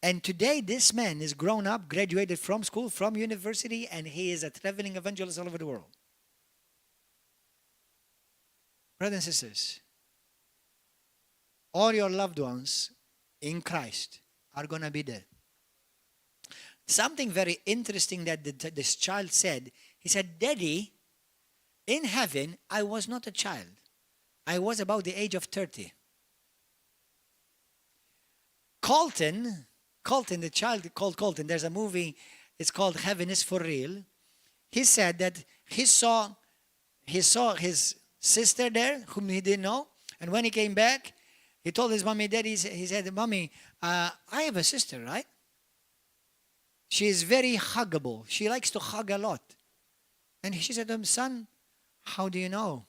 And today this man is grown up, graduated from school, from university, and he is a traveling evangelist all over the world. Brothers and sisters, all your loved ones in Christ are going to be there. Something very interesting that this child said. He said, Daddy, In heaven, I was not a child. I was about the age of 30. Colton, the child called Colton, there's a movie, it's called Heaven is for Real. He said that he saw his sister there, whom he didn't know. And when he came back, he told his mommy, daddy, he said, Mommy, I have a sister, right? She is very huggable. She likes to hug a lot. And she said to him, Son, how do you know?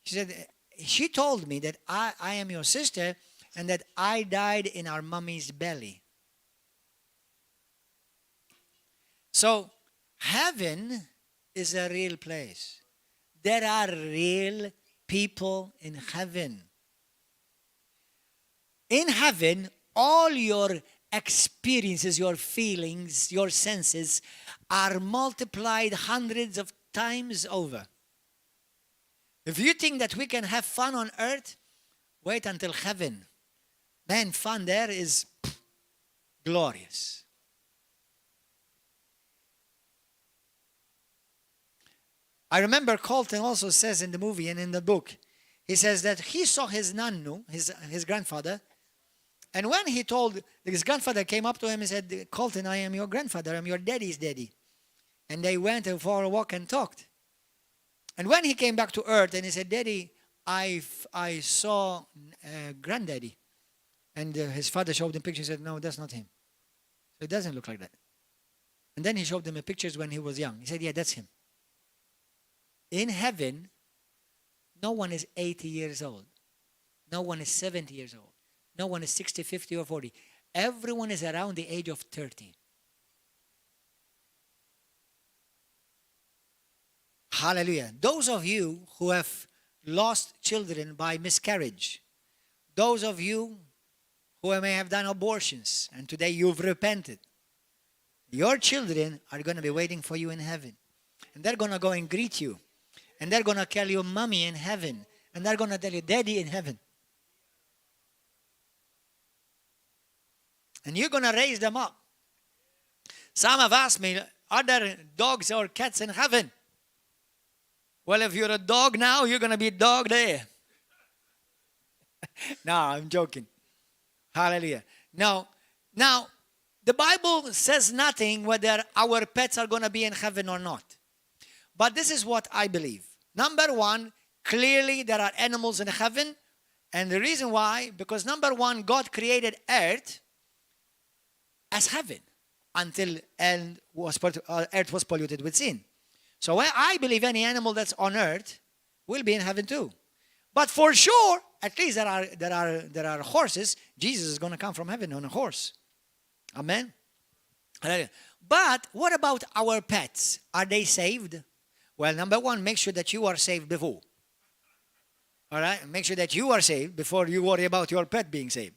She told me that I am your sister and that I died in our mommy's belly. So, heaven is a real place. There are real people in heaven. In heaven, all your experiences, your feelings, your senses are multiplied hundreds of times over. If you think that we can have fun on earth, wait until heaven. Man, fun there is glorious. I remember Colton also says in the movie and in the book, he says that he saw his nannu, his grandfather, and when he told, his grandfather came up to him and said, Colton, I am your grandfather, I'm your daddy's daddy. And they went for a walk and talked. And when he came back to earth and he said, Daddy, I saw granddaddy. And his father showed him pictures and said, no, that's not him. So it doesn't look like that. And then he showed him pictures when he was young. He said, yeah, that's him. In heaven, no one is 80 years old. No one is 70 years old. No one is 60, 50, or 40. Everyone is around the age of 30. Hallelujah. Those of you who have lost children by miscarriage, those of you who may have done abortions, and today you've repented, your children are going to be waiting for you in heaven. And they're going to go and greet you. And they're going to call you mommy in heaven. And they're going to tell you daddy in heaven. And you're going to raise them up. Some have asked me, are there dogs or cats in heaven? Well, if you're a dog now, you're going to be a dog there. No, I'm joking. Hallelujah. Now, the Bible says nothing whether our pets are going to be in heaven or not. But this is what I believe. Number one, clearly there are animals in heaven. And the reason why, because number one, God created earth as heaven until earth was polluted with sin. So I believe any animal that's on earth will be in heaven too. But for sure, at least there are horses. Jesus is going to come from heaven on a horse. Amen. But what about our pets? Are they saved? Well, number one, make sure that you are saved before. All right? Make sure that you are saved before you worry about your pet being saved.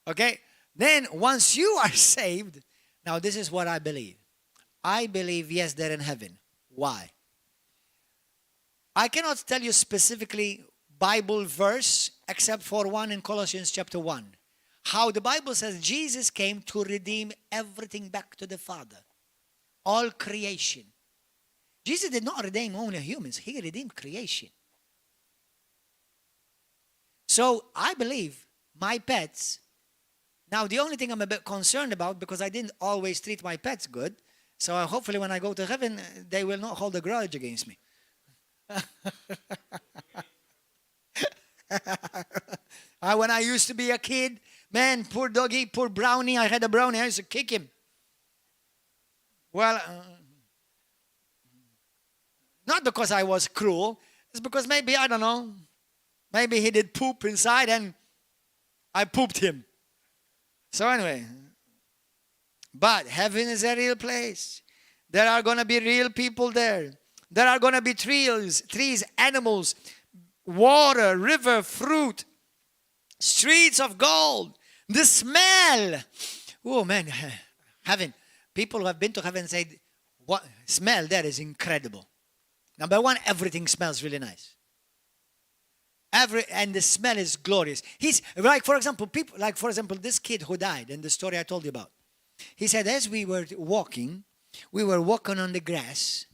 Okay? Then, once you are saved, now this is what I believe. I believe, yes, they're in heaven. Why? I cannot tell you specifically Bible verse except for one in Colossians chapter 1. How the Bible says Jesus came to redeem everything back to the Father. All creation. Jesus did not redeem only humans. He redeemed creation. So I believe my pets. Now the only thing I'm a bit concerned about, because I didn't always treat my pets good, so hopefully when I go to heaven, they will not hold a grudge against me. When I used to be a kid, man, poor doggy, poor brownie, I had a brownie, I used to kick him. Well, not because I was cruel, it's because maybe, I don't know, maybe he did poop inside and I pooped him. So anyway, but heaven is a real place. There are going to be real people there. There are going to be trees, animals, water, river, fruit, streets of gold, the smell. Oh man, heaven. People who have been to heaven said, what smell there is incredible. Number one, everything smells really nice. And the smell is glorious. He's like, for example, this kid who died in the story I told you about. He said, as we were walking on the grass.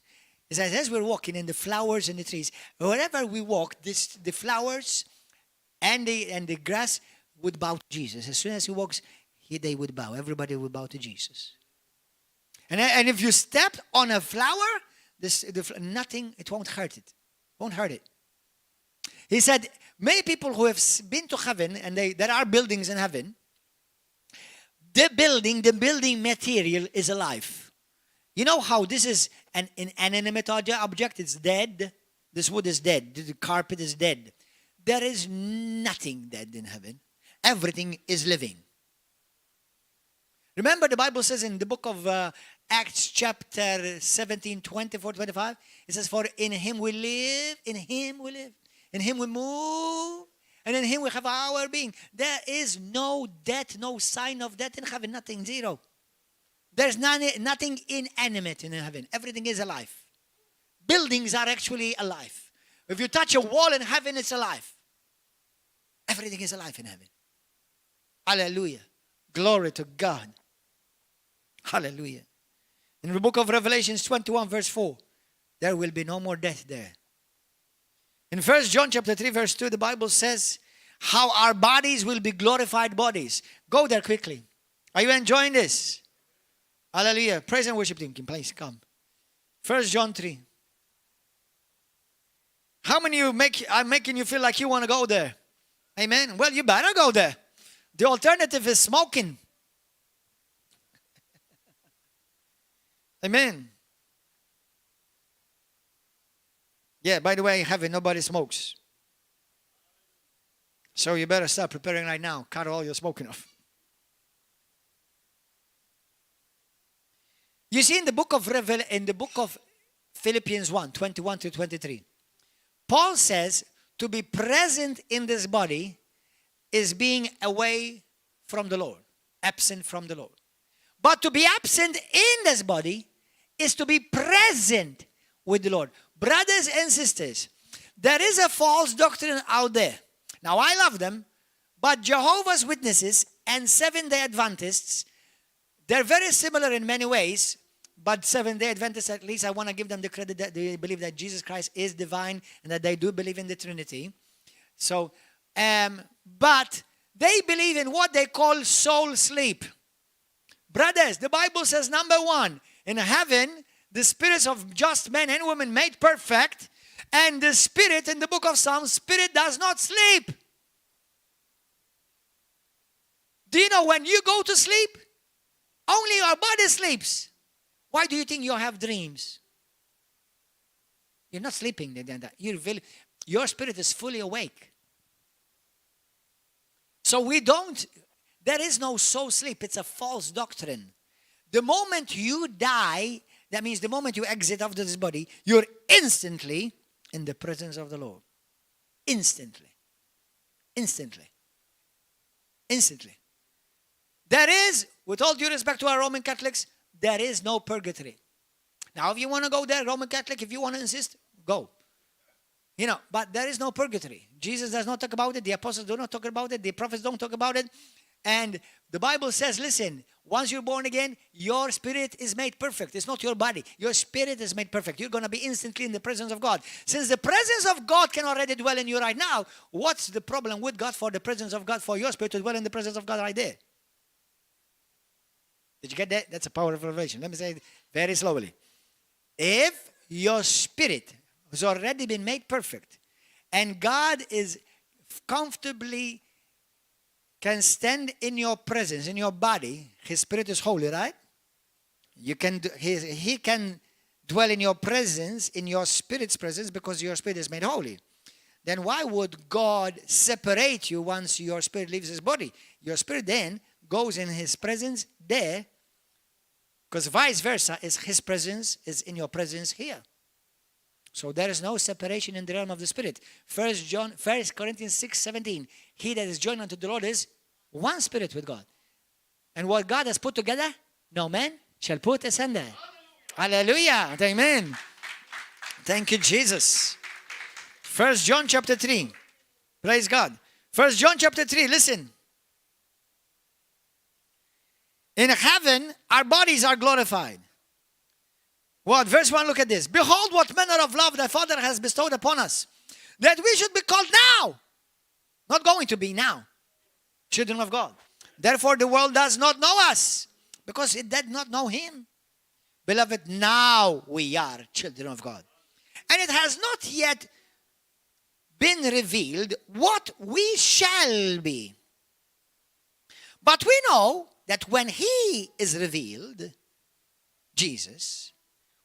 He says, as we're walking in the flowers and the trees, wherever we walk, the flowers and the grass would bow to Jesus. As soon as he walks, they would bow. Everybody would bow to Jesus. And if you step on a flower, nothing, it won't hurt it. Won't hurt it. He said, many people who have been to heaven, and there are buildings in heaven, the building material is alive. You know how this is an inanimate object? It's dead. This wood is dead. The carpet is dead. There is nothing dead in heaven. Everything is living. Remember the Bible says in the book of Acts chapter 17, 24, 25, it says, for in him we live, in him we live, in him we move, and in him we have our being. There is no death, no sign of death in heaven, nothing, zero. There's nothing inanimate in heaven. Everything is alive. Buildings are actually alive. If you touch a wall in heaven, it's alive. Everything is alive in heaven. Hallelujah. Glory to God. Hallelujah. In the book of Revelations 21 verse 4, there will be no more death there. In 1 John chapter 3 verse 2, the Bible says how our bodies will be glorified bodies. Go there quickly. Are you enjoying this? Hallelujah. Praise and worship team, please come. 1 John 3. How many of you are making you feel like you want to go there? Amen. Well, you better go there. The alternative is smoking. Amen. Yeah, by the way, in heaven, nobody smokes. So you better start preparing right now. Cut all your smoking off. You see in the book of Philippians 1, 21 to 23, Paul says to be present in this body is being away from the Lord, absent from the Lord. But to be absent in this body is to be present with the Lord. Brothers and sisters, there is a false doctrine out there. Now, I love them, but Jehovah's Witnesses and Seventh-day Adventists, they're very similar in many ways, but Seventh-day Adventists, at least I want to give them the credit that they believe that Jesus Christ is divine and that they do believe in the Trinity. So, but they believe in what they call soul sleep. Brothers, the Bible says, number one, in heaven, the spirits of just men and women made perfect, and the spirit in the book of Psalms, spirit does not sleep. Do you know when you go to sleep, only your body sleeps? Why do you think you have dreams? You're not sleeping. Your spirit is fully awake. So there is no soul sleep. It's a false doctrine. The moment you die, that means the moment you exit out of this body, you're instantly in the presence of the Lord. Instantly. Instantly. Instantly. There is, with all due respect to our Roman Catholics, there is no purgatory. Now, if you want to go there, Roman Catholic, if you want to insist, go. You know, but there is no purgatory. Jesus does not talk about it. The apostles do not talk about it. The prophets don't talk about it. And the Bible says, listen, once you're born again, your spirit is made perfect. It's not your body. Your spirit is made perfect. You're going to be instantly in the presence of God. Since the presence of God can already dwell in you right now, what's the problem with God for the presence of God, for your spirit to dwell in the presence of God right there? Did you get that? That's a powerful revelation. Let me say it very slowly. If your spirit has already been made perfect and God is comfortably can stand in your presence, in your body, his spirit is holy, right? He can dwell in your presence, in your spirit's presence, because your spirit is made holy. Then why would God separate you once your spirit leaves his body? Your spirit then goes in his presence there, because vice versa is his presence is in your presence here. So there is no separation in the realm of the spirit. 1 Corinthians 6:17. He that is joined unto the Lord is one spirit with God. And what God has put together, no man shall put asunder. Hallelujah. Amen. Thank you, Jesus. 1 John chapter 3. Praise God. 1 John chapter 3. Listen. In heaven, our bodies are glorified. What? Verse 1, look at this. Behold, what manner of love thy Father has bestowed upon us, that we should be called now. Not going to be now. Children of God. Therefore, the world does not know us, because it did not know him. Beloved, now we are children of God. And it has not yet been revealed what we shall be. But we know that when he is revealed, Jesus,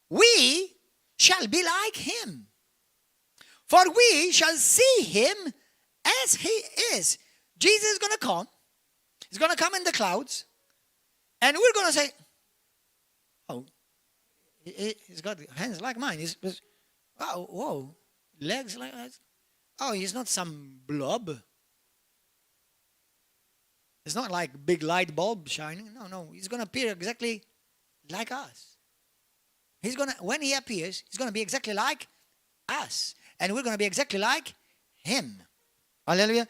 we shall be like him. For we shall see him as he is. Jesus is going to come. He's going to come in the clouds. And we're going to say, oh, he's got hands like mine. Oh, whoa, legs like that. Oh, he's not some blob. It's not like big light bulb shining. No, he's going to appear exactly like us. When he appears, he's going to be exactly like us. And we're going to be exactly like him. Hallelujah.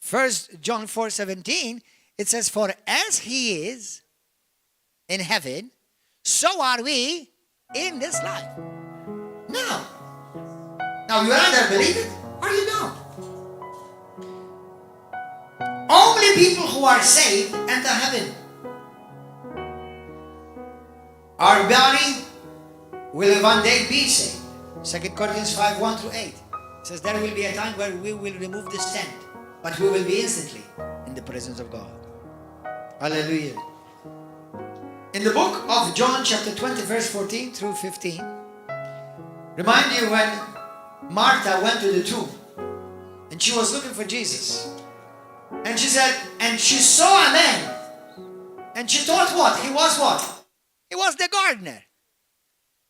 1 John 4:17, it says, for as he is in heaven, so are we in this life. Now you either believe it or you don't. Only people who are saved enter heaven. Our body will one day be saved. 2 Corinthians 5:1-8. It says there will be a time where we will remove this tent, but we will be instantly in the presence of God. Hallelujah. In the book of John chapter 20 verse 14-15, remind you when Martha went to the tomb and she was looking for Jesus. And she said, and she saw a man. And she thought what? He was what? He was the gardener.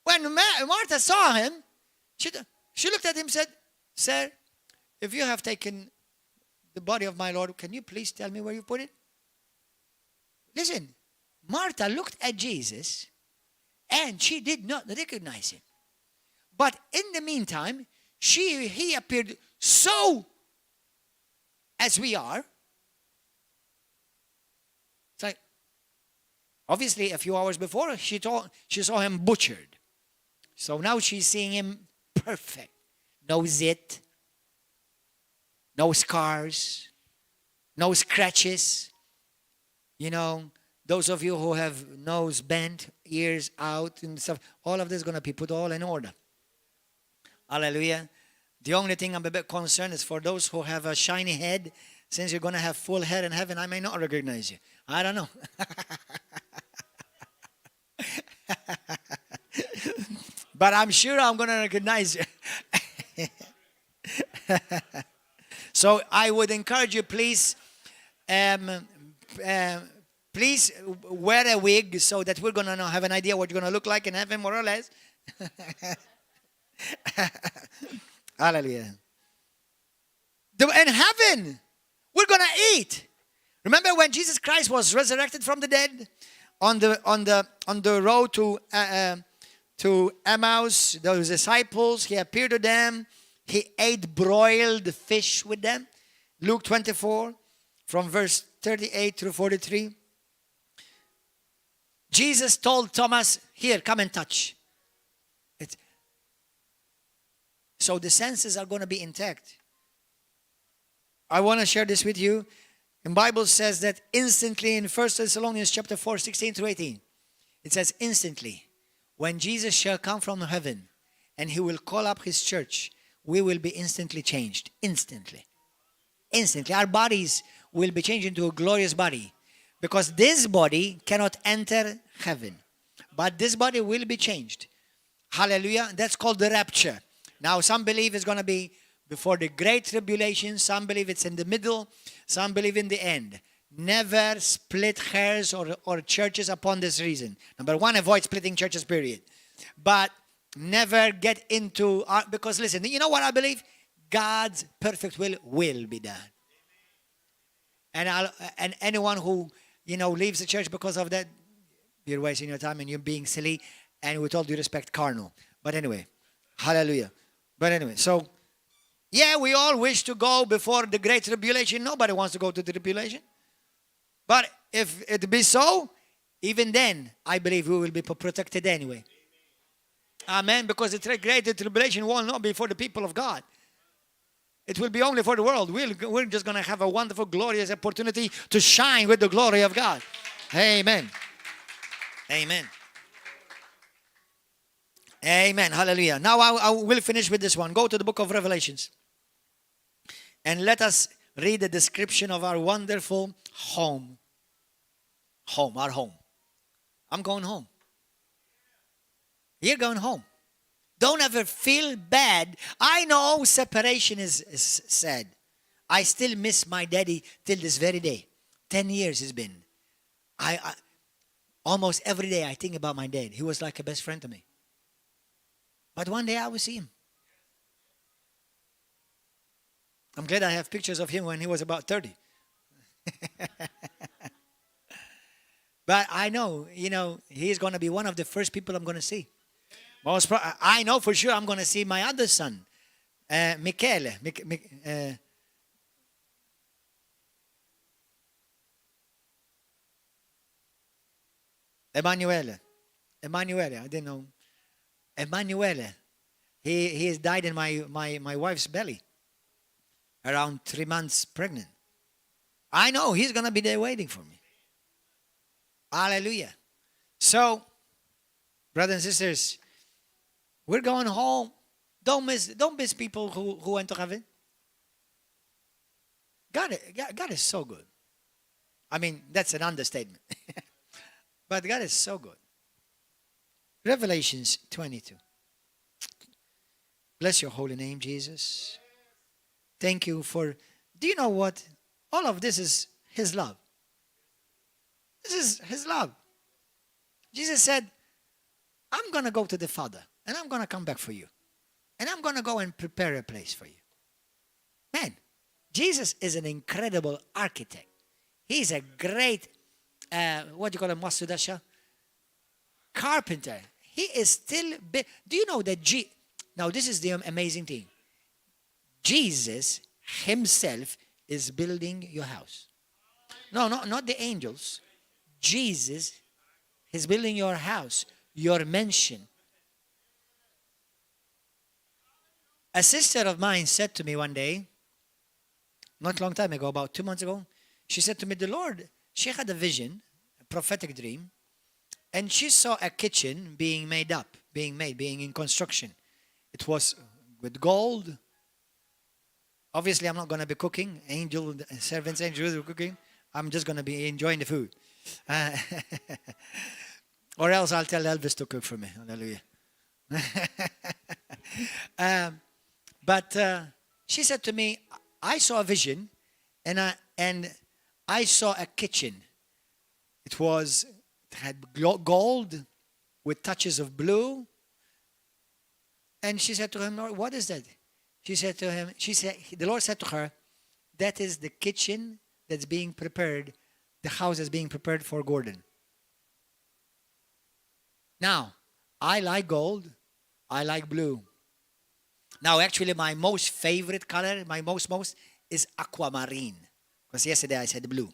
When Martha saw him, she looked at him and said, sir, if you have taken the body of my Lord, can you please tell me where you put it? Listen, Martha looked at Jesus and she did not recognize him. But in the meantime, he appeared so as we are. It's like, obviously a few hours before, she saw him butchered. So now she's seeing him perfect. No zit, no scars, no scratches. You know, those of you who have nose bent, ears out and stuff, all of this is going to be put all in order. Hallelujah. The only thing I'm a bit concerned is for those who have a shiny head. Since you're going to have full head in heaven, I may not recognize you. I don't know. But I'm sure I'm going to recognize you. So I would encourage you, please, please wear a wig so that we're going to have an idea what you're going to look like in heaven, more or less. Hallelujah. In heaven, we're going to eat. Remember when Jesus Christ was resurrected from the dead on the road to Emmaus, those disciples, he appeared to them. He ate broiled fish with them. Luke 24, from verse 38-43. Jesus told Thomas, here, come and touch. So the senses are going to be intact. I want to share this with you. The Bible says that instantly in 1 Thessalonians chapter 4, 16-18. It says instantly, when Jesus shall come from heaven and he will call up his church, we will be instantly changed. Instantly. Instantly. Our bodies will be changed into a glorious body. Because this body cannot enter heaven. But this body will be changed. Hallelujah. That's called the rapture. Now, some believe it's going to be before the great tribulation. Some believe it's in the middle. Some believe in the end. Never split hairs or churches upon this reason. Number one, avoid splitting churches, period. But never get into... because listen, you know what I believe? God's perfect will be done. And anyone who, leaves the church because of that, you're wasting your time and you're being silly. And with all due respect, carnal. But anyway, hallelujah. But anyway, so, yeah, we all wish to go before the great tribulation. Nobody wants to go to the tribulation. But if it be so, even then, I believe we will be protected anyway. Amen. Because the great tribulation will not be for the people of God. It will be only for the world. We're just going to have a wonderful, glorious opportunity to shine with the glory of God. Amen. Amen. Amen. Hallelujah. Now I will finish with this one. Go to the book of Revelations. And let us read the description of our wonderful home. Home, our home. I'm going home. You're going home. Don't ever feel bad. I know separation is sad. I still miss my daddy till this very day. 10 years it's been. I almost every day I think about my dad. He was like a best friend to me. But one day I will see him. I'm glad I have pictures of him when he was about 30. But I know, he's going to be one of the first people I'm going to see. I know for sure I'm going to see my other son, Michele. Emanuele, I didn't know. Emanuele. He has died in my wife's belly. Around 3 months pregnant. I know he's going to be there waiting for me. Hallelujah. So, brothers and sisters, we're going home. Don't miss people who went to heaven. God is so good. I mean, that's an understatement. But God is so good. Revelations 22. Bless your holy name, Jesus. Thank you for, do you know what? All of this is His love. This is His love. Jesus said, I'm going to go to the Father and I'm going to come back for you. And I'm going to go and prepare a place for you. Man, Jesus is an incredible architect. He's a great, what do you call him, Masudasha? Carpenter. He is still big. Do you know that now this is the amazing thing. Jesus himself is building your house. No, not the angels. Jesus is building your house, your mansion. A sister of mine said to me one day, not a long time ago, about 2 months ago, she said to me, the Lord, she had a vision, a prophetic dream, and she saw a kitchen being made, being in construction. It was with gold. Obviously, I'm not going to be cooking. Servants, angels are cooking. I'm just going to be enjoying the food. Or else I'll tell Elvis to cook for me. Hallelujah. But she said to me, I saw a vision, and I saw a kitchen. It had gold with touches of blue. And she said to him, Lord, what is that? The Lord said to her, that is the kitchen that's being prepared, the house is being prepared for Gordon. Now, I like gold, I like blue. Now, actually, my most favorite color, my most is aquamarine. Because yesterday I said blue.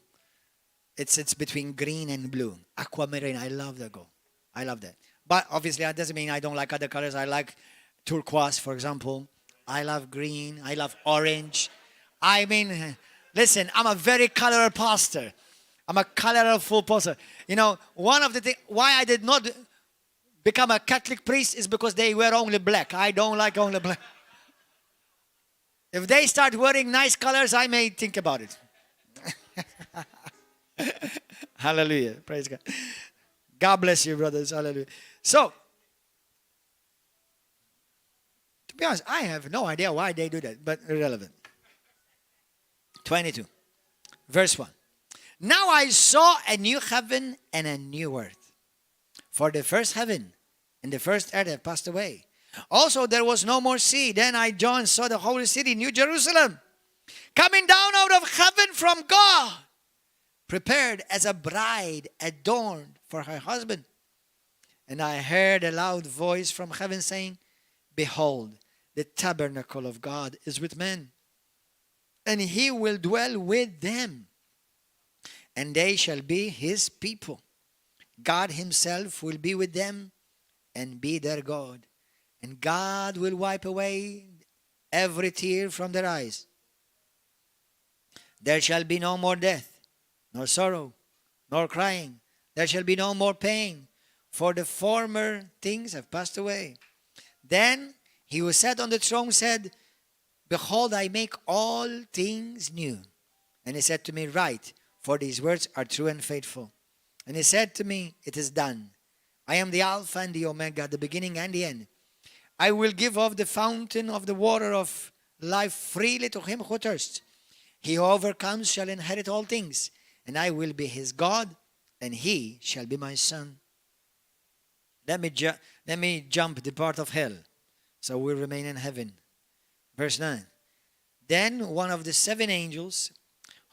It's between green and blue. Aquamarine, I love that gold. I love that. But obviously, that doesn't mean I don't like other colors. I like turquoise, for example. I love green. I love orange. I mean, listen, I'm a very colorful pastor. I'm a colorful pastor. One of the things why I did not become a Catholic priest is because they wear only black. I don't like only black. If they start wearing nice colors, I may think about it. Hallelujah. Praise God. God bless you, brothers. Hallelujah. So, to be honest, I have no idea why they do that, but irrelevant. 22. Verse 1. Now I saw a new heaven and a new earth. For the first heaven and the first earth have passed away. Also there was no more sea. Then I, John, saw the holy city, New Jerusalem, coming down out of heaven from God, prepared as a bride adorned for her husband. And I heard a loud voice from heaven saying, behold, the tabernacle of God is with men, and he will dwell with them, and they shall be his people. God himself will be with them and be their God. and God will wipe away every tear from their eyes. There shall be no more death, nor sorrow, nor crying. There shall be no more pain, for the former things have passed away. Then he who sat on the throne said, Behold, I make all things new. And he said to me, Write, for these words are true and faithful. And he said to me, It is done. I am the Alpha and the Omega, the beginning and the end. I will give of the fountain of the water of life freely to him who thirsts. He who overcomes shall inherit all things, and I will be his God, and he shall be my son. Let me jump the part of hell, so we'll remain in heaven. Verse 9. Then one of the 7 angels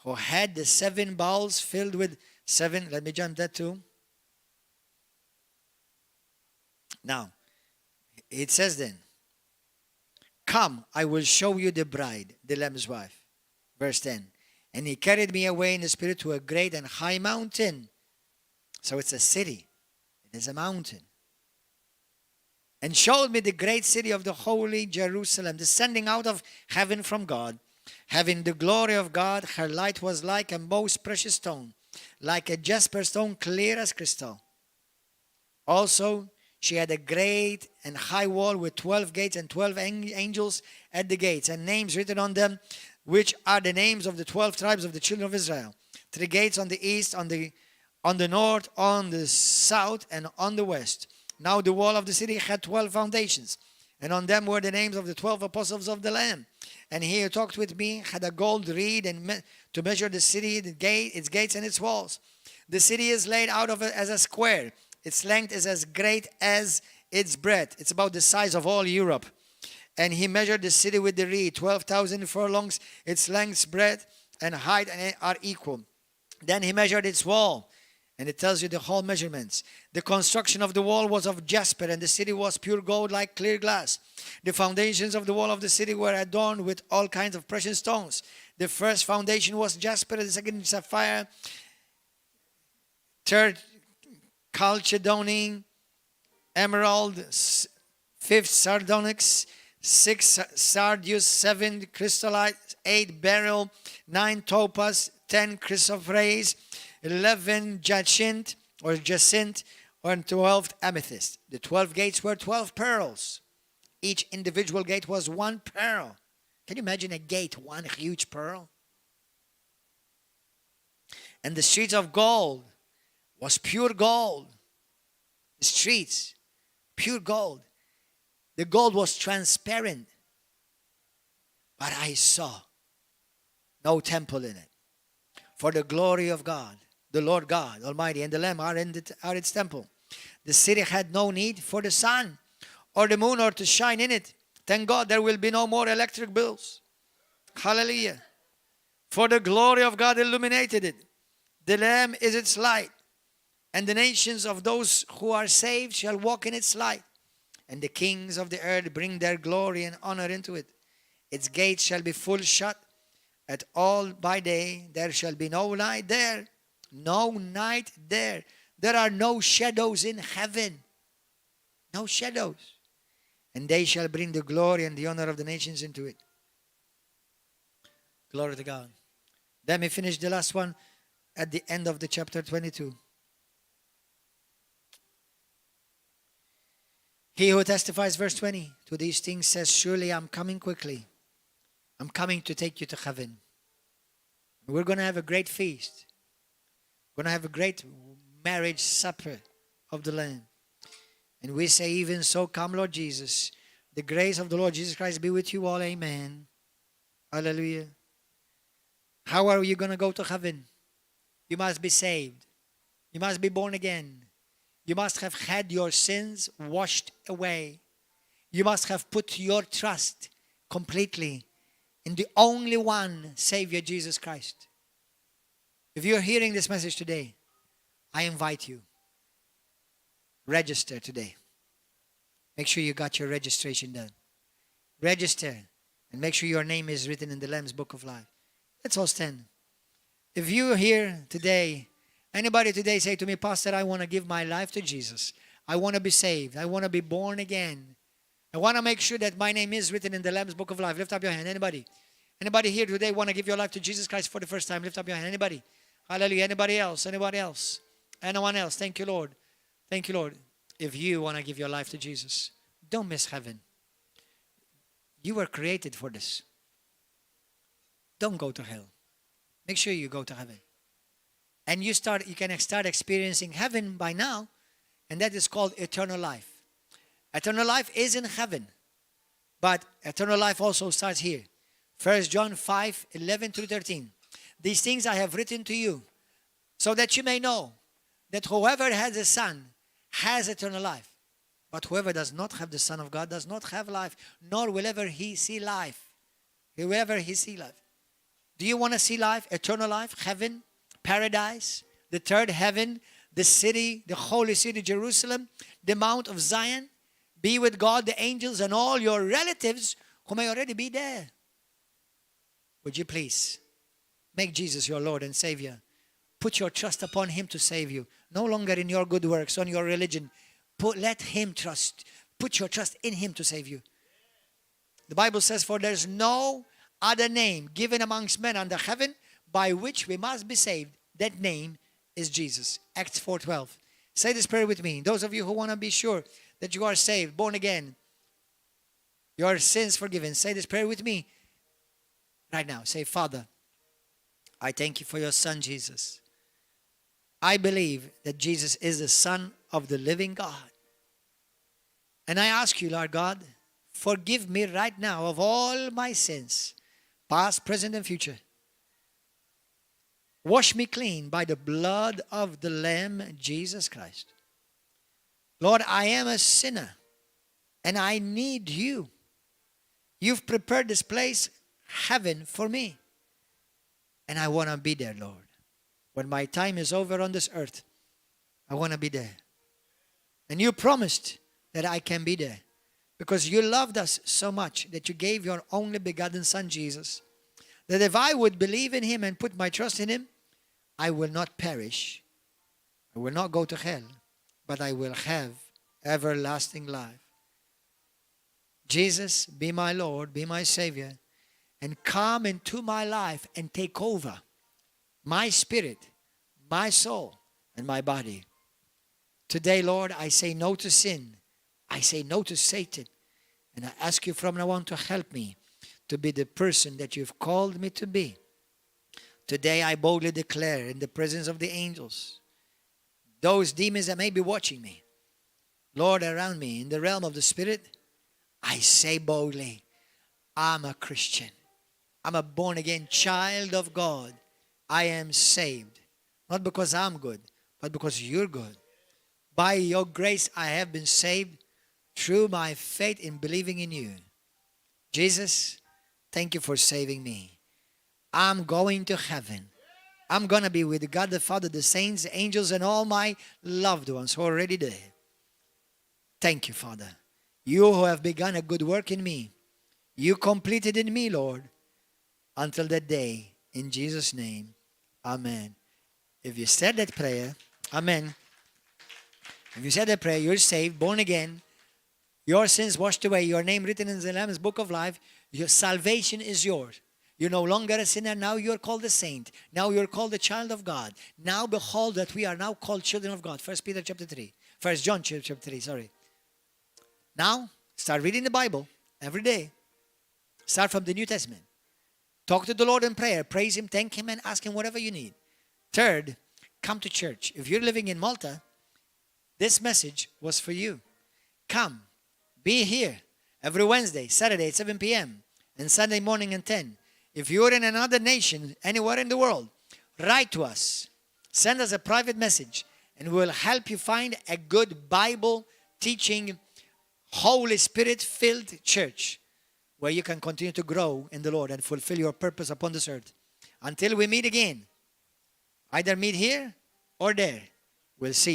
who had the 7 bowls filled with 7, let me jump that too. Now, it says then, Come, I will show you the bride, the Lamb's wife. Verse 10. And he carried me away in the spirit to a great and high mountain. So it's a city. It is a mountain. And showed me the great city of the holy Jerusalem, descending out of heaven from God, having the glory of God. Her light was like a most precious stone, like a jasper stone, clear as crystal. Also, she had a great and high wall with 12 gates and 12 angels at the gates, and names written on them, which are the names of the 12 tribes of the children of Israel. 3 gates on the east, on the north, on the south, and on the west. Now the wall of the city had 12 foundations, and on them were the names of the 12 apostles of the Lamb. And he who talked with me had a gold reed to measure the city, its gates and its walls. The city is laid out of it as a square. Its length is as great as its breadth. It's about the size of all Europe. And he measured the city with the reed, 12,000 furlongs. Its length, breadth, and height are equal. Then he measured its wall, and it tells you the whole measurements. The construction of the wall was of jasper, and the city was pure gold like clear glass. The foundations of the wall of the city were adorned with all kinds of precious stones. The first foundation was jasper, the second sapphire, third chalcedony, emerald, 5th sardonyx, 6 sardius, 7 chrysolite, 8 beryl, 9 topaz, 10 chrysoprase, 11 jacinth, and 12 amethyst. The 12 gates were 12 pearls. Each individual gate was 1 pearl. Can you imagine a gate, 1 huge pearl? And the streets of gold was pure gold. The streets, pure gold. The gold was transparent. But I saw no temple in it. For the glory of God, the Lord God Almighty, and the Lamb are its temple. The city had no need for the sun or the moon or to shine in it. Thank God there will be no more electric bills. Hallelujah. For the glory of God illuminated it. The Lamb is its light. And the nations of those who are saved shall walk in its light. And the kings of the earth bring their glory and honor into it. Its gates shall be full shut at all by day. There shall be no night there. No night there. There are no shadows in heaven. No shadows. And they shall bring the glory and the honor of the nations into it. Glory to God. Let me finish the last one at the end of the chapter 22. He who testifies, verse 20, to these things says, Surely I'm coming quickly. I'm coming to take you to heaven. We're going to have a great feast. We're going to have a great marriage supper of the Lamb. And we say, even so, come Lord Jesus. The grace of the Lord Jesus Christ be with you all. Amen. Hallelujah. How are you going to go to heaven? You must be saved. You must be born again. You must have had your sins washed away. You must have put your trust completely in the only one Savior, Jesus Christ. If you're hearing this message today, I invite you. Register today. Make sure you got your registration done. Register and make sure your name is written in the Lamb's Book of Life. Let's all stand. If you're here today, anybody today say to me, Pastor, I want to give my life to Jesus. I want to be saved. I want to be born again. I want to make sure that my name is written in the Lamb's Book of Life. Lift up your hand. Anybody? Anybody here today want to give your life to Jesus Christ for the first time? Lift up your hand. Anybody? Hallelujah. Anybody else? Anybody else? Anyone else? Thank you, Lord. Thank you, Lord. If you want to give your life to Jesus, don't miss heaven. You were created for this. Don't go to hell. Make sure you go to heaven. And you can start experiencing heaven by now, and that is called eternal life. Eternal life is in heaven, but eternal life also starts here. 1 John 5:11-13. These things I have written to you, so that you may know that whoever has the Son has eternal life. But whoever does not have the Son of God does not have life, nor will ever he see life. Whoever he see life. Do you want to see life, eternal life, heaven, paradise, the third heaven, the city, the holy city, Jerusalem, the Mount of Zion, be with God, the angels, and all your relatives who may already be there? Would you please make Jesus your Lord and Savior? Put your trust upon Him to save you. No longer in your good works, on your religion. Let Him trust. Put your trust in Him to save you. The Bible says, for there's no other name given amongst men under heaven by which we must be saved. That name is Jesus. Acts 4:12. Say this prayer with me. Those of you who want to be sure that you are saved, born again, your sins forgiven. Say this prayer with me right now. Say, Father, I thank you for your Son, Jesus. I believe that Jesus is the Son of the living God. And I ask you, Lord God, forgive me right now of all my sins, past, present, and future. Wash me clean by the blood of the Lamb, Jesus Christ. Lord, I am a sinner, and I need you. You've prepared this place, heaven, for me. And I want to be there, Lord. When my time is over on this earth, I want to be there. And you promised that I can be there, because you loved us so much that you gave your only begotten Son, Jesus, that if I would believe in Him and put my trust in Him, I will not perish. I will not go to hell, but I will have everlasting life. Jesus, be my Lord, be my Savior, and come into my life and take over my spirit, my soul, and my body. Today, Lord, I say no to sin. I say no to Satan. And I ask you from now on to help me to be the person that you've called me to be. Today, I boldly declare in the presence of the angels, those demons that may be watching me, Lord, around me, in the realm of the Spirit, I say boldly, I'm a Christian. I'm a born-again child of God. I am saved. Not because I'm good, but because you're good. By your grace, I have been saved through my faith in believing in you. Jesus, thank you for saving me. I'm going to heaven. I'm going to be with God the Father, the saints, the angels, and all my loved ones who are already there. Thank you, Father. You who have begun a good work in me, you completed in me, Lord, until that day. In Jesus' name, amen. If you said that prayer, amen. If you said that prayer, you're saved, born again, your sins washed away, your name written in the Lamb's Book of Life, your salvation is yours. You're no longer a sinner. Now you're called a saint. Now you're called a child of God. Now behold that we are now called children of God. 1 Peter chapter 3. 1 John chapter 3, sorry. Now, start reading the Bible every day. Start from the New Testament. Talk to the Lord in prayer. Praise Him, thank Him, and ask Him whatever you need. Third, come to church. If you're living in Malta, this message was for you. Come. Be here every Wednesday, Saturday at 7 p.m. and Sunday morning at 10. If you're in another nation, anywhere in the world, write to us. Send us a private message, and we'll help you find a good Bible teaching, Holy Spirit-filled church where you can continue to grow in the Lord and fulfill your purpose upon this earth. Until we meet again, either meet here or there, we'll see you.